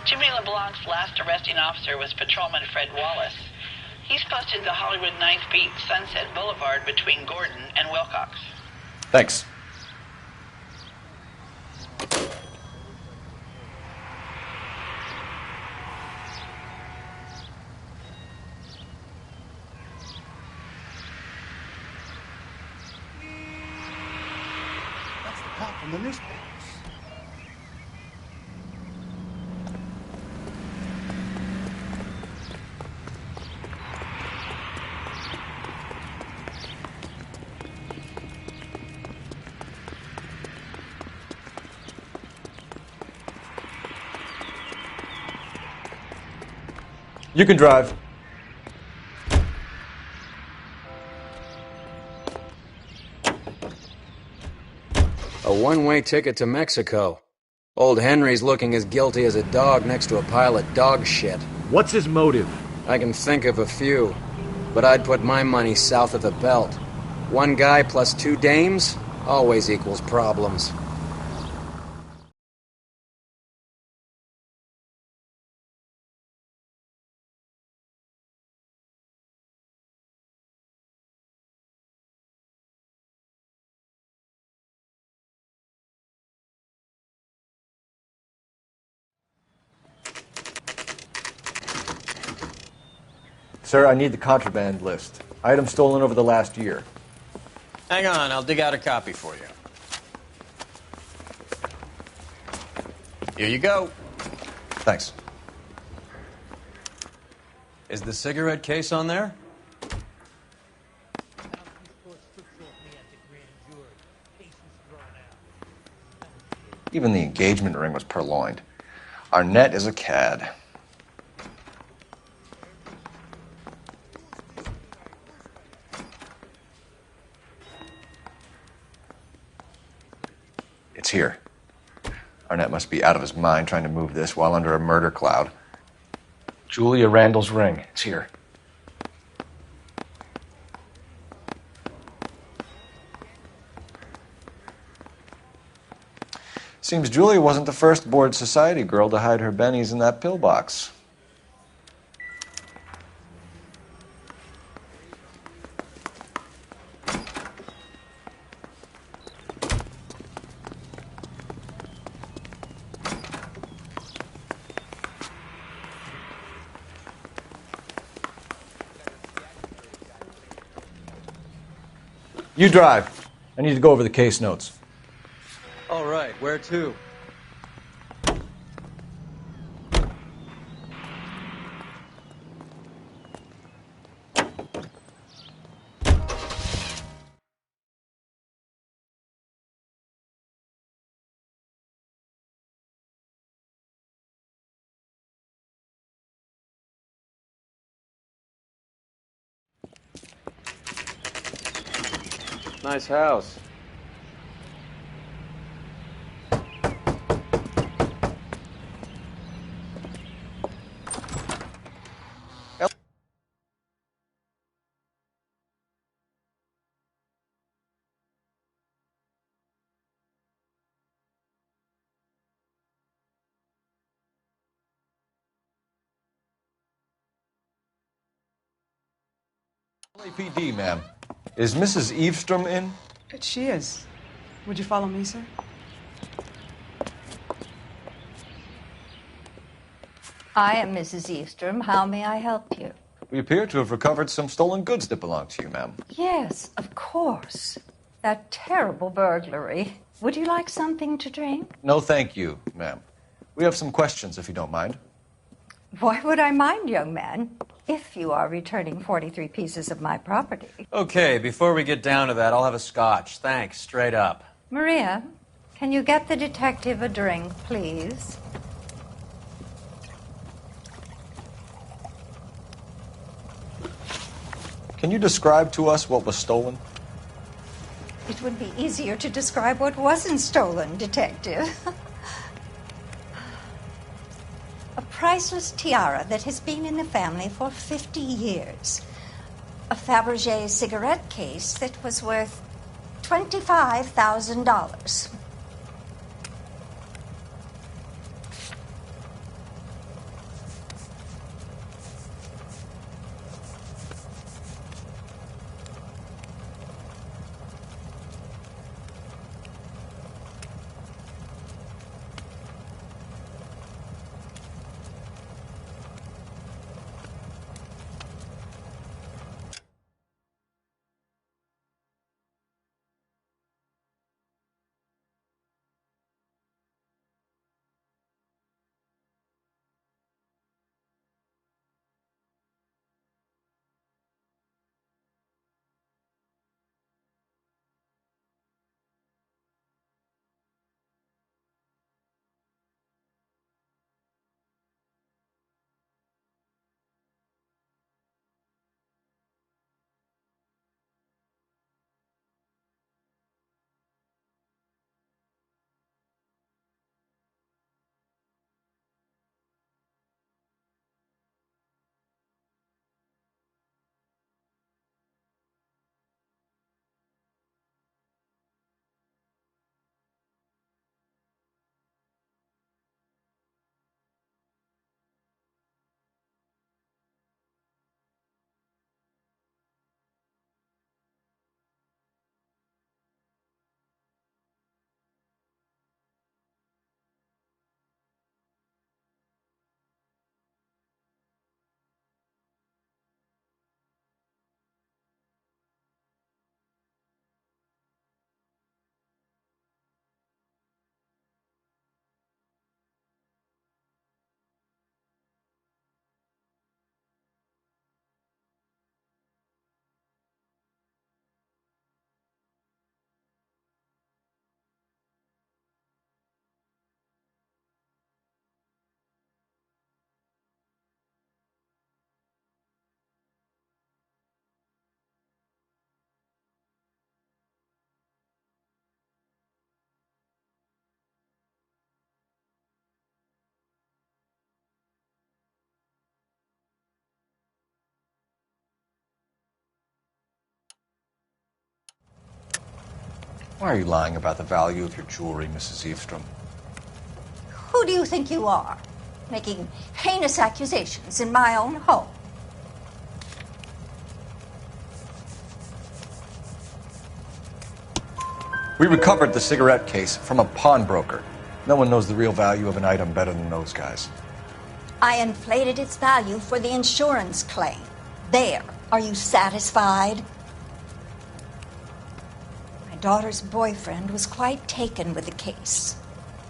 Jimmy LeBlanc's last arresting officer was Patrolman Fred Wallace. He's posted the Hollywood 9th Beat Sunset Boulevard between Gordon and Wilcox. Thanks. That's the cop from the newspapers. You can drive. A one-way ticket to Mexico. Old Henry's looking as guilty as a dog next to a pile of dog shit. What's his motive? I can think of a few, but I'd put my money south of the belt. One guy plus 2 dames always equals problems. Sir, I need the contraband list. Items stolen over the last year. Hang on, I'll dig out a copy for you. Here you go. Thanks. Is the cigarette case on there? Even the engagement ring was purloined. Arnett is a cad. It's here. Arnett must be out of his mind trying to move this while under a murder cloud. Julia Randall's ring. It's here. Seems Julia wasn't the first bored society girl to hide her bennies in that pillbox. You drive. I need to go over the case notes. All right, where to? Nice house. LAPD, ma'am. Is Mrs. Eavestrom in? She is. Would you follow me, sir? I am Mrs. Eastrom. How may I help you? We appear to have recovered some stolen goods that belong to you, ma'am. Yes, of course. That terrible burglary. Would you like something to drink? No, thank you, ma'am. We have some questions, if you don't mind. Why would I mind, young man, if you are returning 43 pieces of my property? Okay, before we get down to that, I'll have a scotch. Thanks, straight up. Maria, can you get the detective a drink, please? Can you describe to us what was stolen? It would be easier to describe what wasn't stolen, Detective. A priceless tiara that has been in the family for 50 years. A Fabergé cigarette case that was worth $25,000. Why are you lying about the value of your jewelry, Mrs. Eavestrom? Who do you think you are? Making heinous accusations in my own home. We recovered the cigarette case from a pawnbroker. No one knows the real value of an item better than those guys. I inflated its value for the insurance claim. There. Are you satisfied? My daughter's boyfriend was quite taken with the case.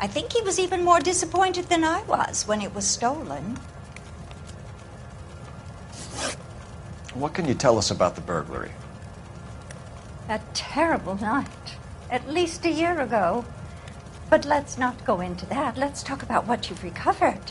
I think he was even more disappointed than I was when it was stolen. What can you tell us about the burglary? That terrible night. At least a year ago. But let's not go into that. Let's talk about what you've recovered.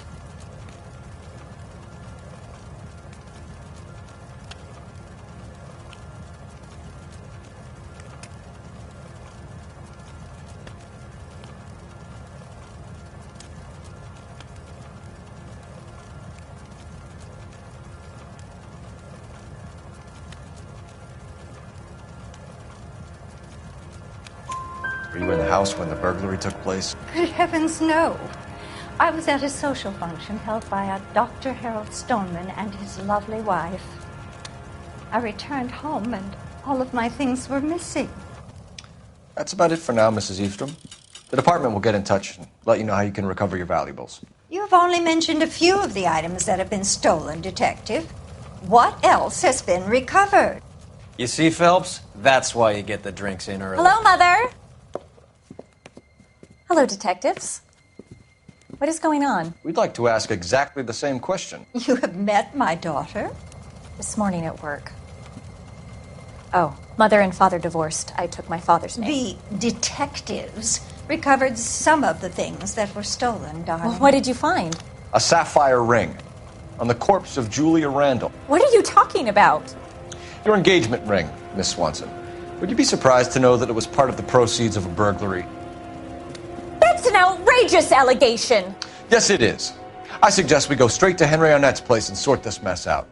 house when the burglary took place? Good heavens, no. I was at a social function held by a Dr. Harold Stoneman and his lovely wife. I returned home and all of my things were missing. That's about it for now, Mrs. Eastrom. The department will get in touch and let you know how you can recover your valuables. You have only mentioned a few of the items that have been stolen, Detective. What else has been recovered? You see, Phelps? That's why you get the drinks in early. Hello, Mother. Hello, detectives. What is going on? We'd like to ask exactly the same question. You have met my daughter? This morning at work. Oh, mother and father divorced. I took my father's name. The detectives recovered some of the things that were stolen, darling. Well, what did you find? A sapphire ring on the corpse of Julia Randall. What are you talking about? Your engagement ring, Miss Swanson. Would you be surprised to know that it was part of the proceeds of a burglary? That's an outrageous allegation. Yes, it is. I suggest we go straight to Henry Arnett's place and sort this mess out.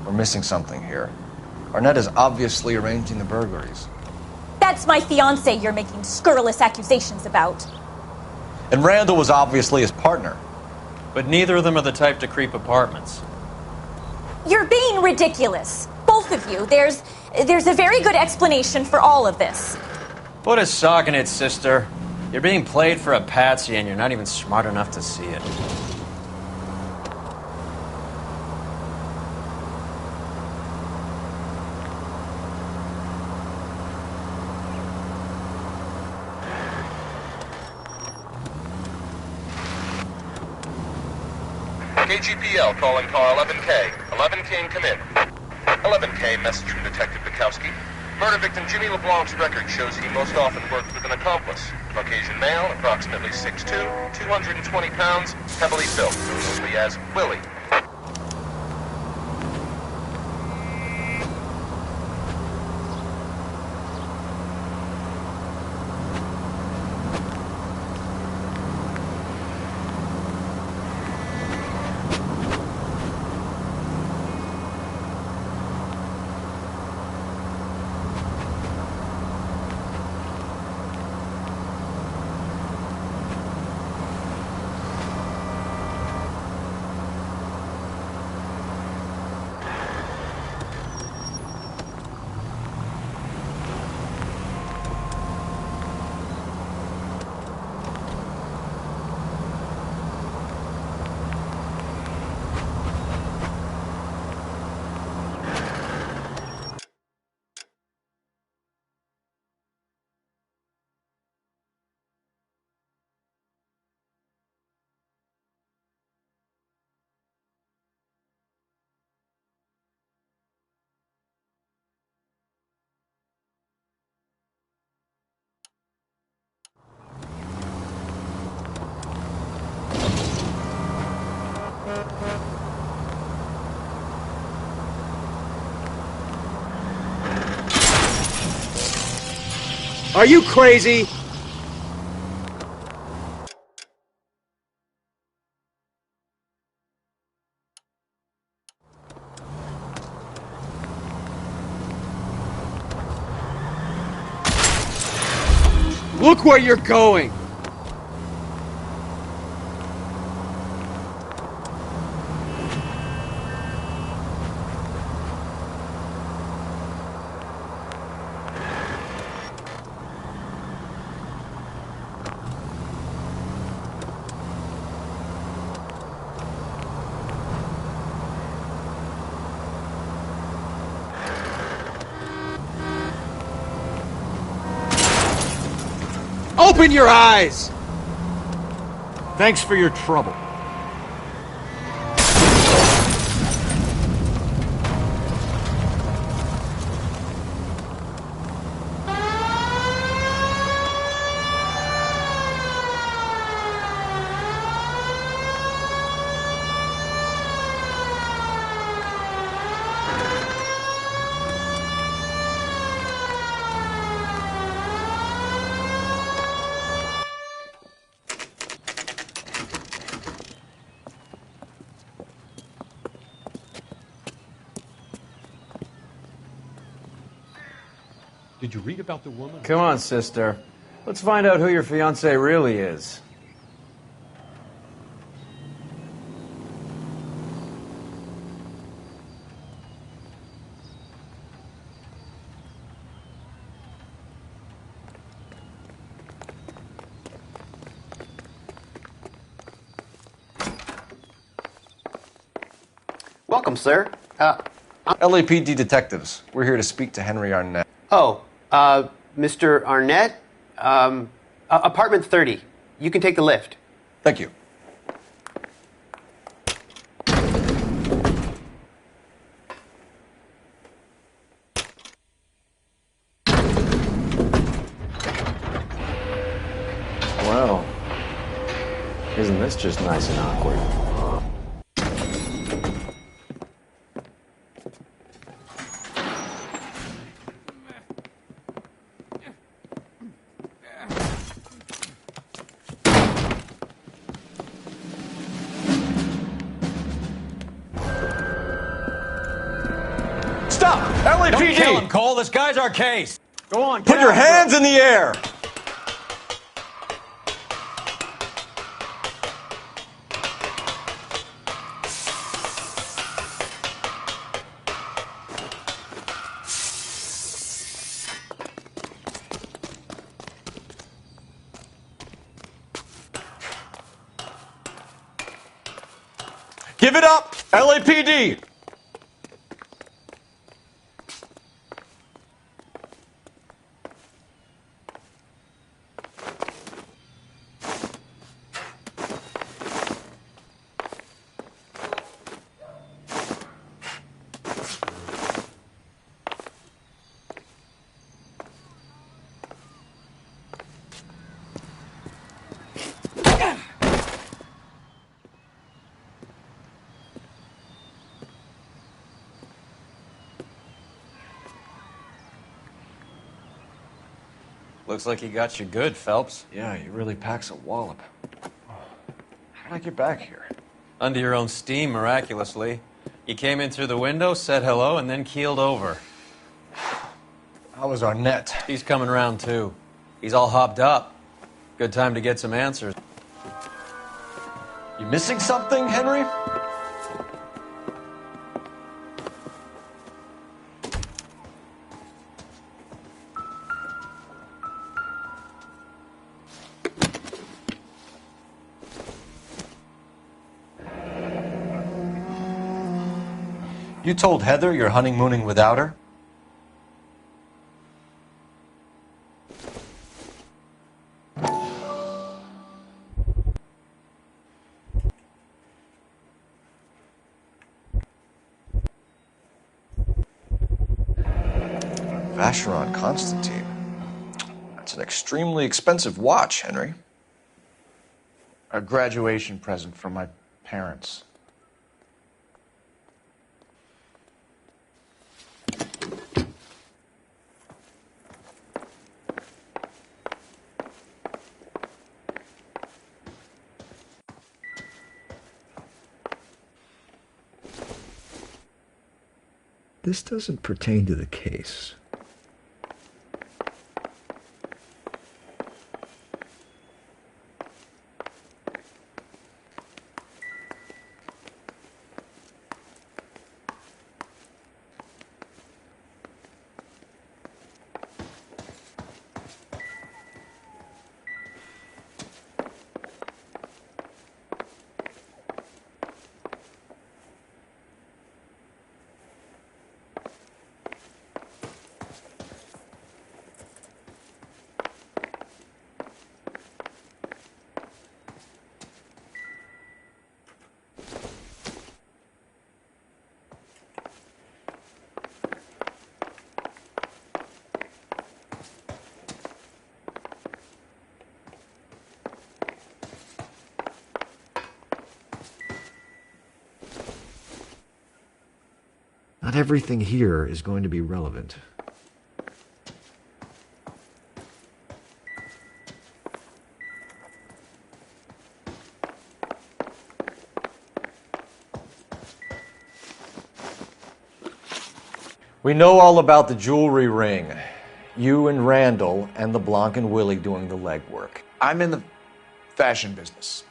We're missing something here. Arnett is obviously arranging the burglaries. That's my fiancé you're making scurrilous accusations about. And Randall was obviously his partner. But neither of them are the type to creep apartments. You're being ridiculous. Both of you. There's a very good explanation for all of this. Put a sock in it, sister. You're being played for a patsy and you're not even smart enough to see it. KGPL calling car 11K. 11K, come in. 11K, message from Detective Bukowski. Murder victim Jimmy LeBlanc's record shows he most often worked with an accomplice. Caucasian male, approximately 6'2", 220 pounds, heavily built, mostly as Willie. Are you crazy? Look where you're going! Open your eyes! Thanks for your trouble. Did you read about the woman? Come on, sister. Let's find out who your fiancé really is. Welcome, sir. LAPD detectives. We're here to speak to Henry Arnett. Mr. Arnett? Apartment 30. You can take the lift. Thank you. Well, isn't this just nice and awkward? Stop! LAPD! Don't kill him, Cole. This guy's our case. Go on, Put your hands in the air! Give it up, LAPD! Looks like he got you good, Phelps. Yeah, he really packs a wallop. How did I get back here? Under your own steam, miraculously. You came in through the window, said hello, and then keeled over. How was Arnett? He's coming round, too. He's all hopped up. Good time to get some answers. You missing something, Henry? You told Heather you're honeymooning without her? Vacheron Constantine. That's an extremely expensive watch, Henry. A graduation present from my parents. This doesn't pertain to the case. Not everything here is going to be relevant. We know all about the jewelry ring. You and Randall and LeBlanc and Willie doing the legwork. I'm in the fashion business.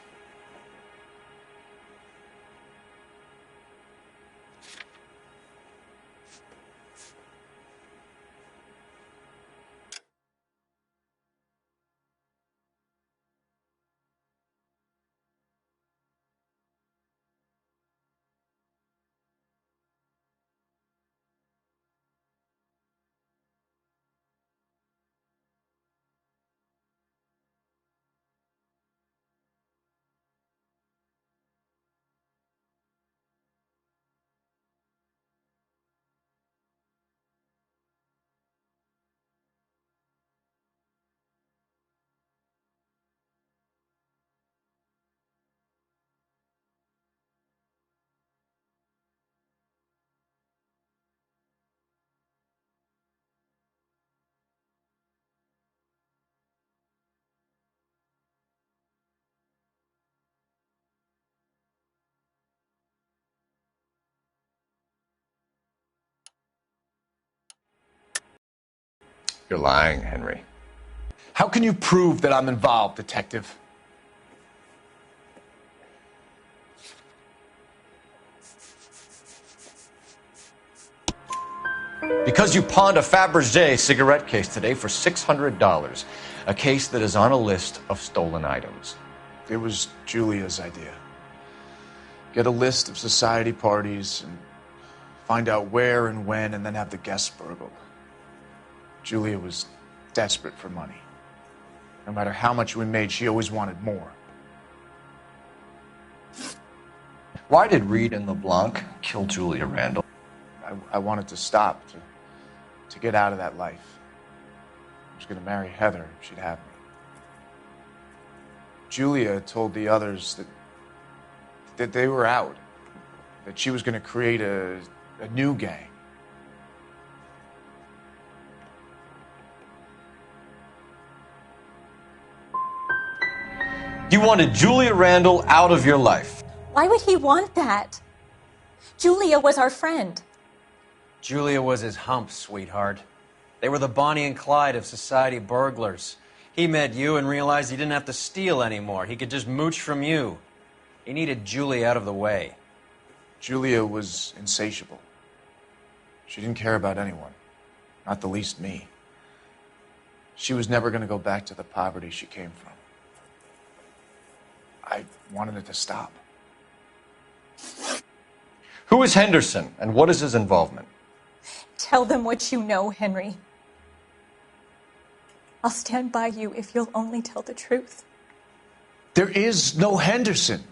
You're lying, Henry. How can you prove that I'm involved, Detective? Because you pawned a Fabergé cigarette case today for $600. A case that is on a list of stolen items. It was Julia's idea. Get a list of society parties and find out where and when, and then have the guests burgled. Julia was desperate for money. No matter how much we made, she always wanted more. Why did Reed and LeBlanc kill Julia Randall? I wanted to stop, to get out of that life. I was going to marry Heather if she'd have me. Julia told the others that they were out, that she was going to create a new gang. You wanted Julia Randall out of your life. Why would he want that? Julia was our friend. Julia was his hump, sweetheart. They were the Bonnie and Clyde of society burglars. He met you and realized he didn't have to steal anymore. He could just mooch from you. He needed Julia out of the way. Julia was insatiable. She didn't care about anyone, not the least me. She was never going to go back to the poverty she came from. I wanted it to stop. Who is Henderson, and what is his involvement? Tell them what you know, Henry. I'll stand by you if you'll only tell the truth. There is no Henderson.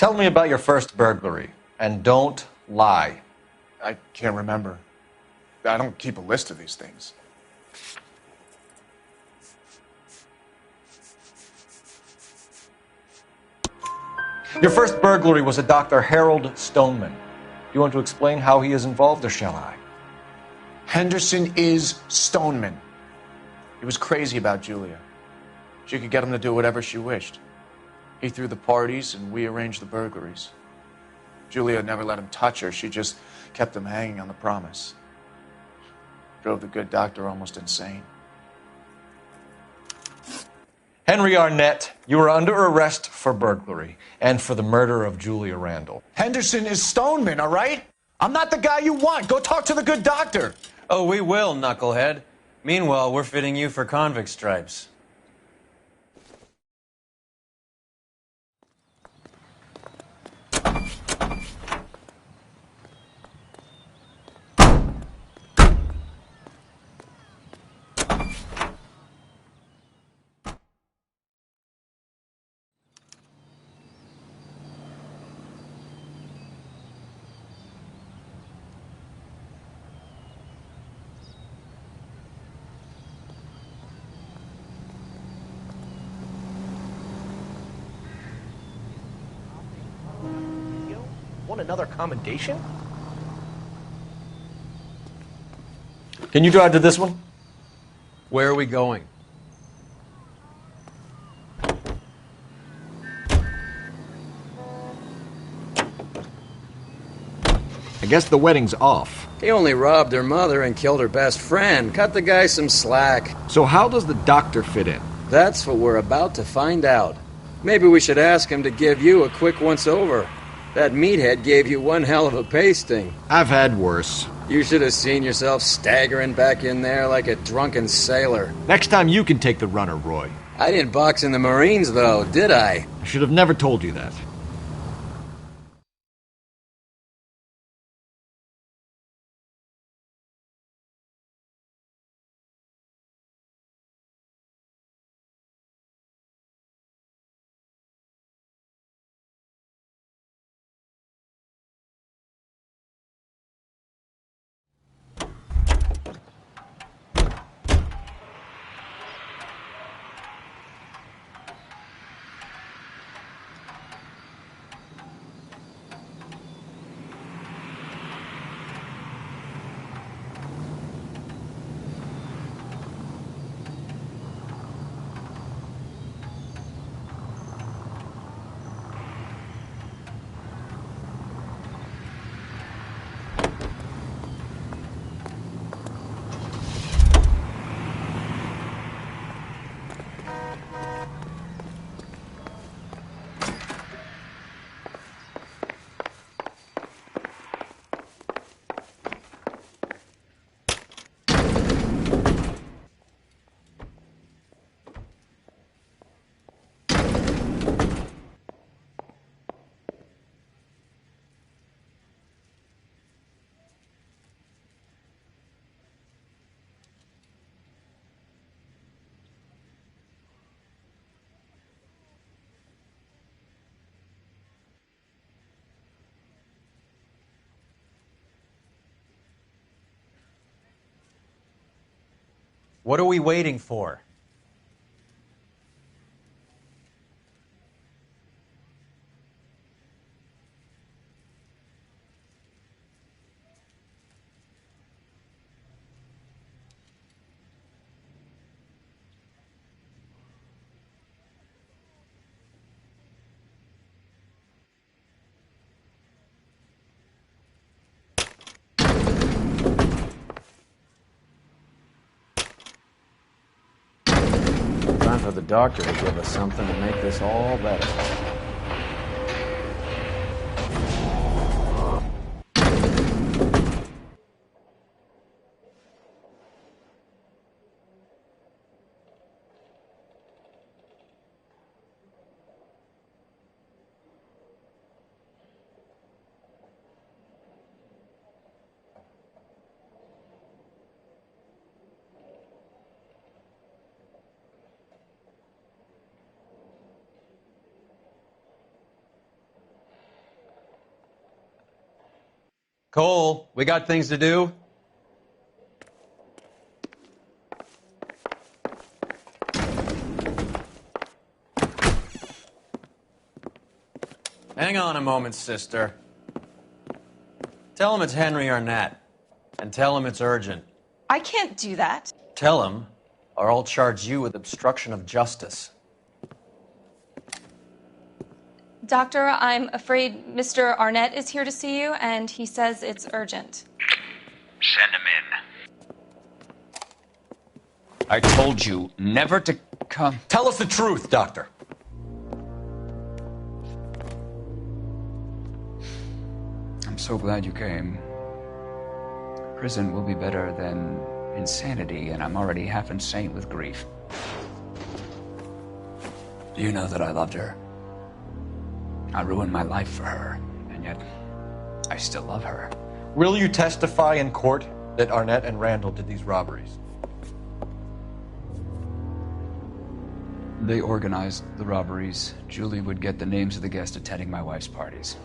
Tell me about your first burglary, and don't lie. I can't remember. I don't keep a list of these things. Your first burglary was a Dr. Harold Stoneman. Do you want to explain how he is involved, or shall I? Henderson is Stoneman. He was crazy about Julia. She could get him to do whatever she wished. He threw the parties, and we arranged the burglaries. Julia never let him touch her. She just kept him hanging on the promise. Drove the good doctor almost insane. Henry Arnett, you are under arrest for burglary and for the murder of Julia Randall. Henderson is Stoneman, all right? I'm not the guy you want. Go talk to the good doctor. Oh, we will, knucklehead. Meanwhile, we're fitting you for convict stripes. Want another commendation? Can you drive to this one? Where are we going? I guess the wedding's off. He only robbed her mother and killed her best friend. Cut the guy some slack. So how does the doctor fit in? That's what we're about to find out. Maybe we should ask him to give you a quick once-over. That meathead gave you one hell of a pasting. I've had worse. You should have seen yourself staggering back in there like a drunken sailor. Next time you can take the runner, Roy. I didn't box in the Marines, though, did I? I should have never told you that. What are we waiting for? Time for the doctor to give us something to make this all better. Cole, we got things to do. Hang on a moment, sister. Tell him it's Henry Arnett. And tell him it's urgent. I can't do that. Tell him, or I'll charge you with obstruction of justice. Doctor, I'm afraid Mr. Arnett is here to see you, and he says it's urgent. Send him in. I told you never to come. Tell us the truth, Doctor. I'm so glad you came. Prison will be better than insanity, and I'm already half insane with grief. Do you know that I loved her? I ruined my life for her, and yet I still love her. Will you testify in court that Arnett and Randall did these robberies? They organized the robberies. Julie would get the names of the guests attending my wife's parties.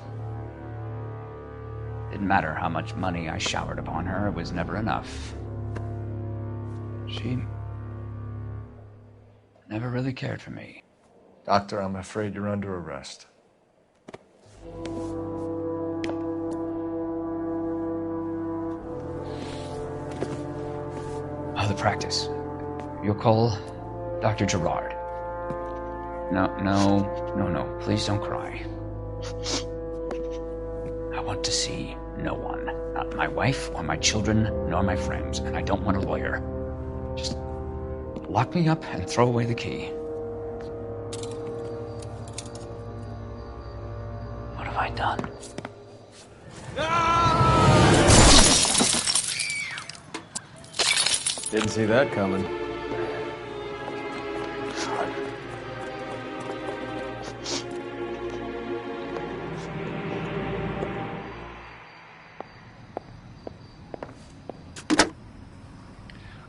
Didn't matter how much money I showered upon her, it was never enough. She never really cared for me. Doctor, I'm afraid you're under arrest. Oh, the practice. You'll call Dr. Gerard. No. Please don't cry. I want to see no one. Not my wife or my children, nor my friends. And I don't want a lawyer. Just lock me up and throw away the key. What have I done? Didn't see that coming.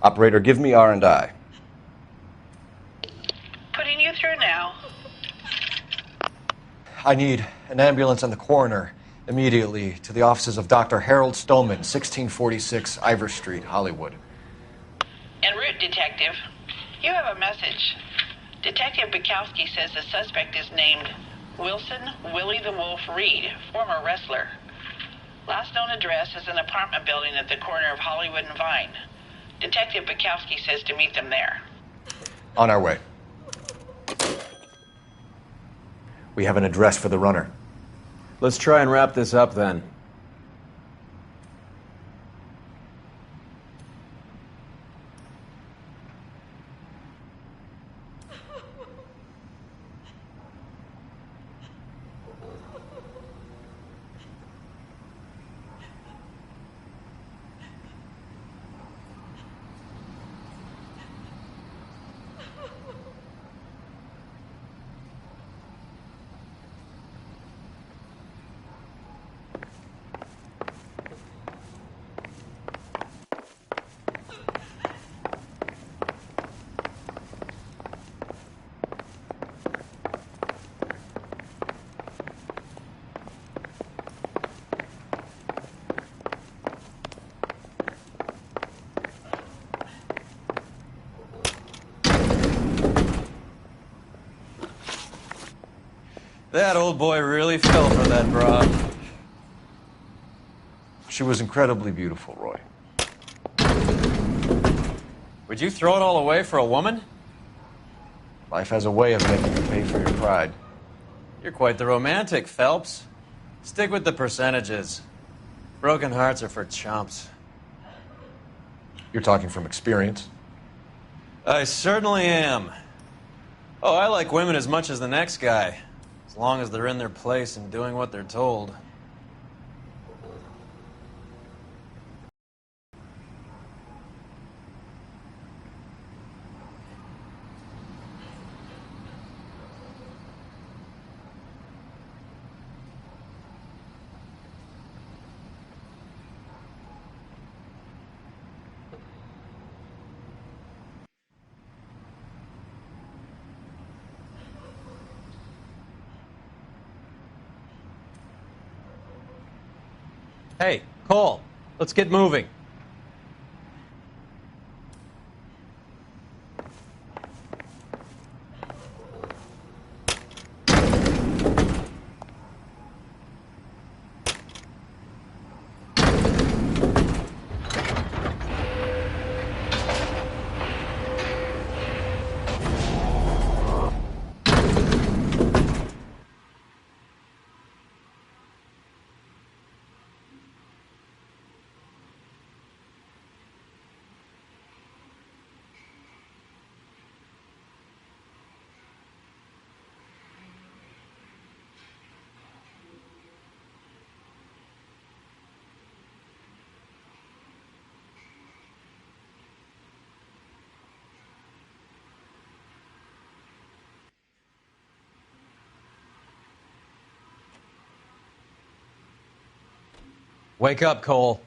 Operator, give me R&I. Putting you through now. I need an ambulance and the coroner immediately to the offices of Dr. Harold Stoneman, 1646 Ivor Street, Hollywood. En route, Detective. You have a message. Detective Bukowski says the suspect is named Wilson Willie the Wolf Reed, former wrestler. Last known address is an apartment building at the corner of Hollywood and Vine. Detective Bukowski says to meet them there. On our way. We have an address for the runner. Let's try and wrap this up then. That old boy really fell for that broad. She was incredibly beautiful, Roy. Would you throw it all away for a woman? Life has a way of making you pay for your pride. You're quite the romantic, Phelps. Stick with the percentages. Broken hearts are for chumps. You're talking from experience. I certainly am. Oh, I like women as much as the next guy. As long as they're in their place and doing what they're told. Hey, Cole, let's get moving. Wake up, Cole.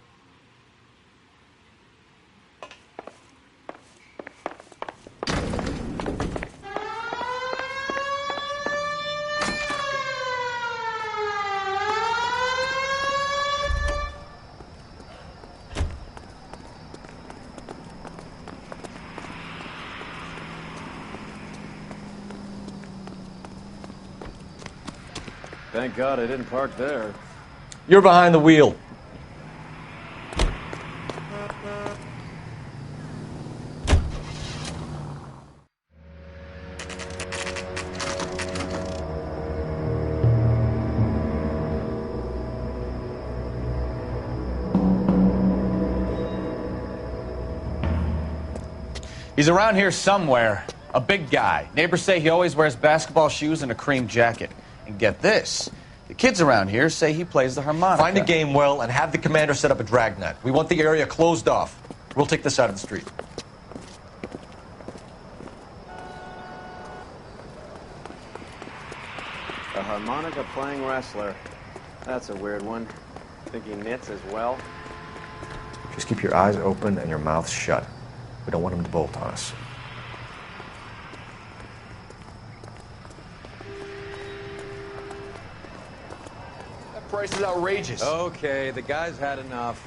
Thank God I didn't park there. You're behind the wheel. He's around here somewhere. A big guy. Neighbors say he always wears basketball shoes and a cream jacket. And get this, the kids around here say he plays the harmonica. Find the game well and have the commander set up a dragnet. We want the area closed off. We'll take this out of the street. A harmonica playing wrestler. That's a weird one. Think he knits as well? Just keep your eyes open and your mouth shut. We don't want him to bolt on us. That price is outrageous. Okay, the guy's had enough.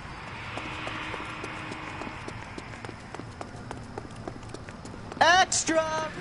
Extra!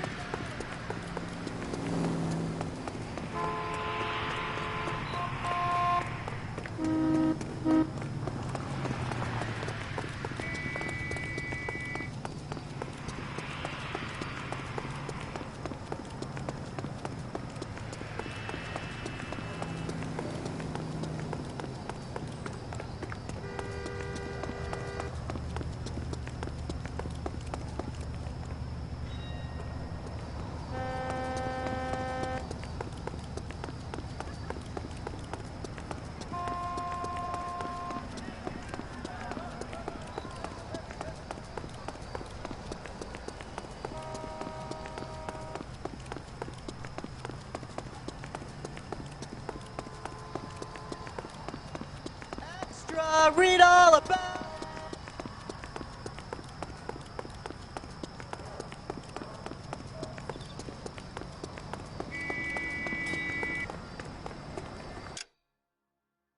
Rita!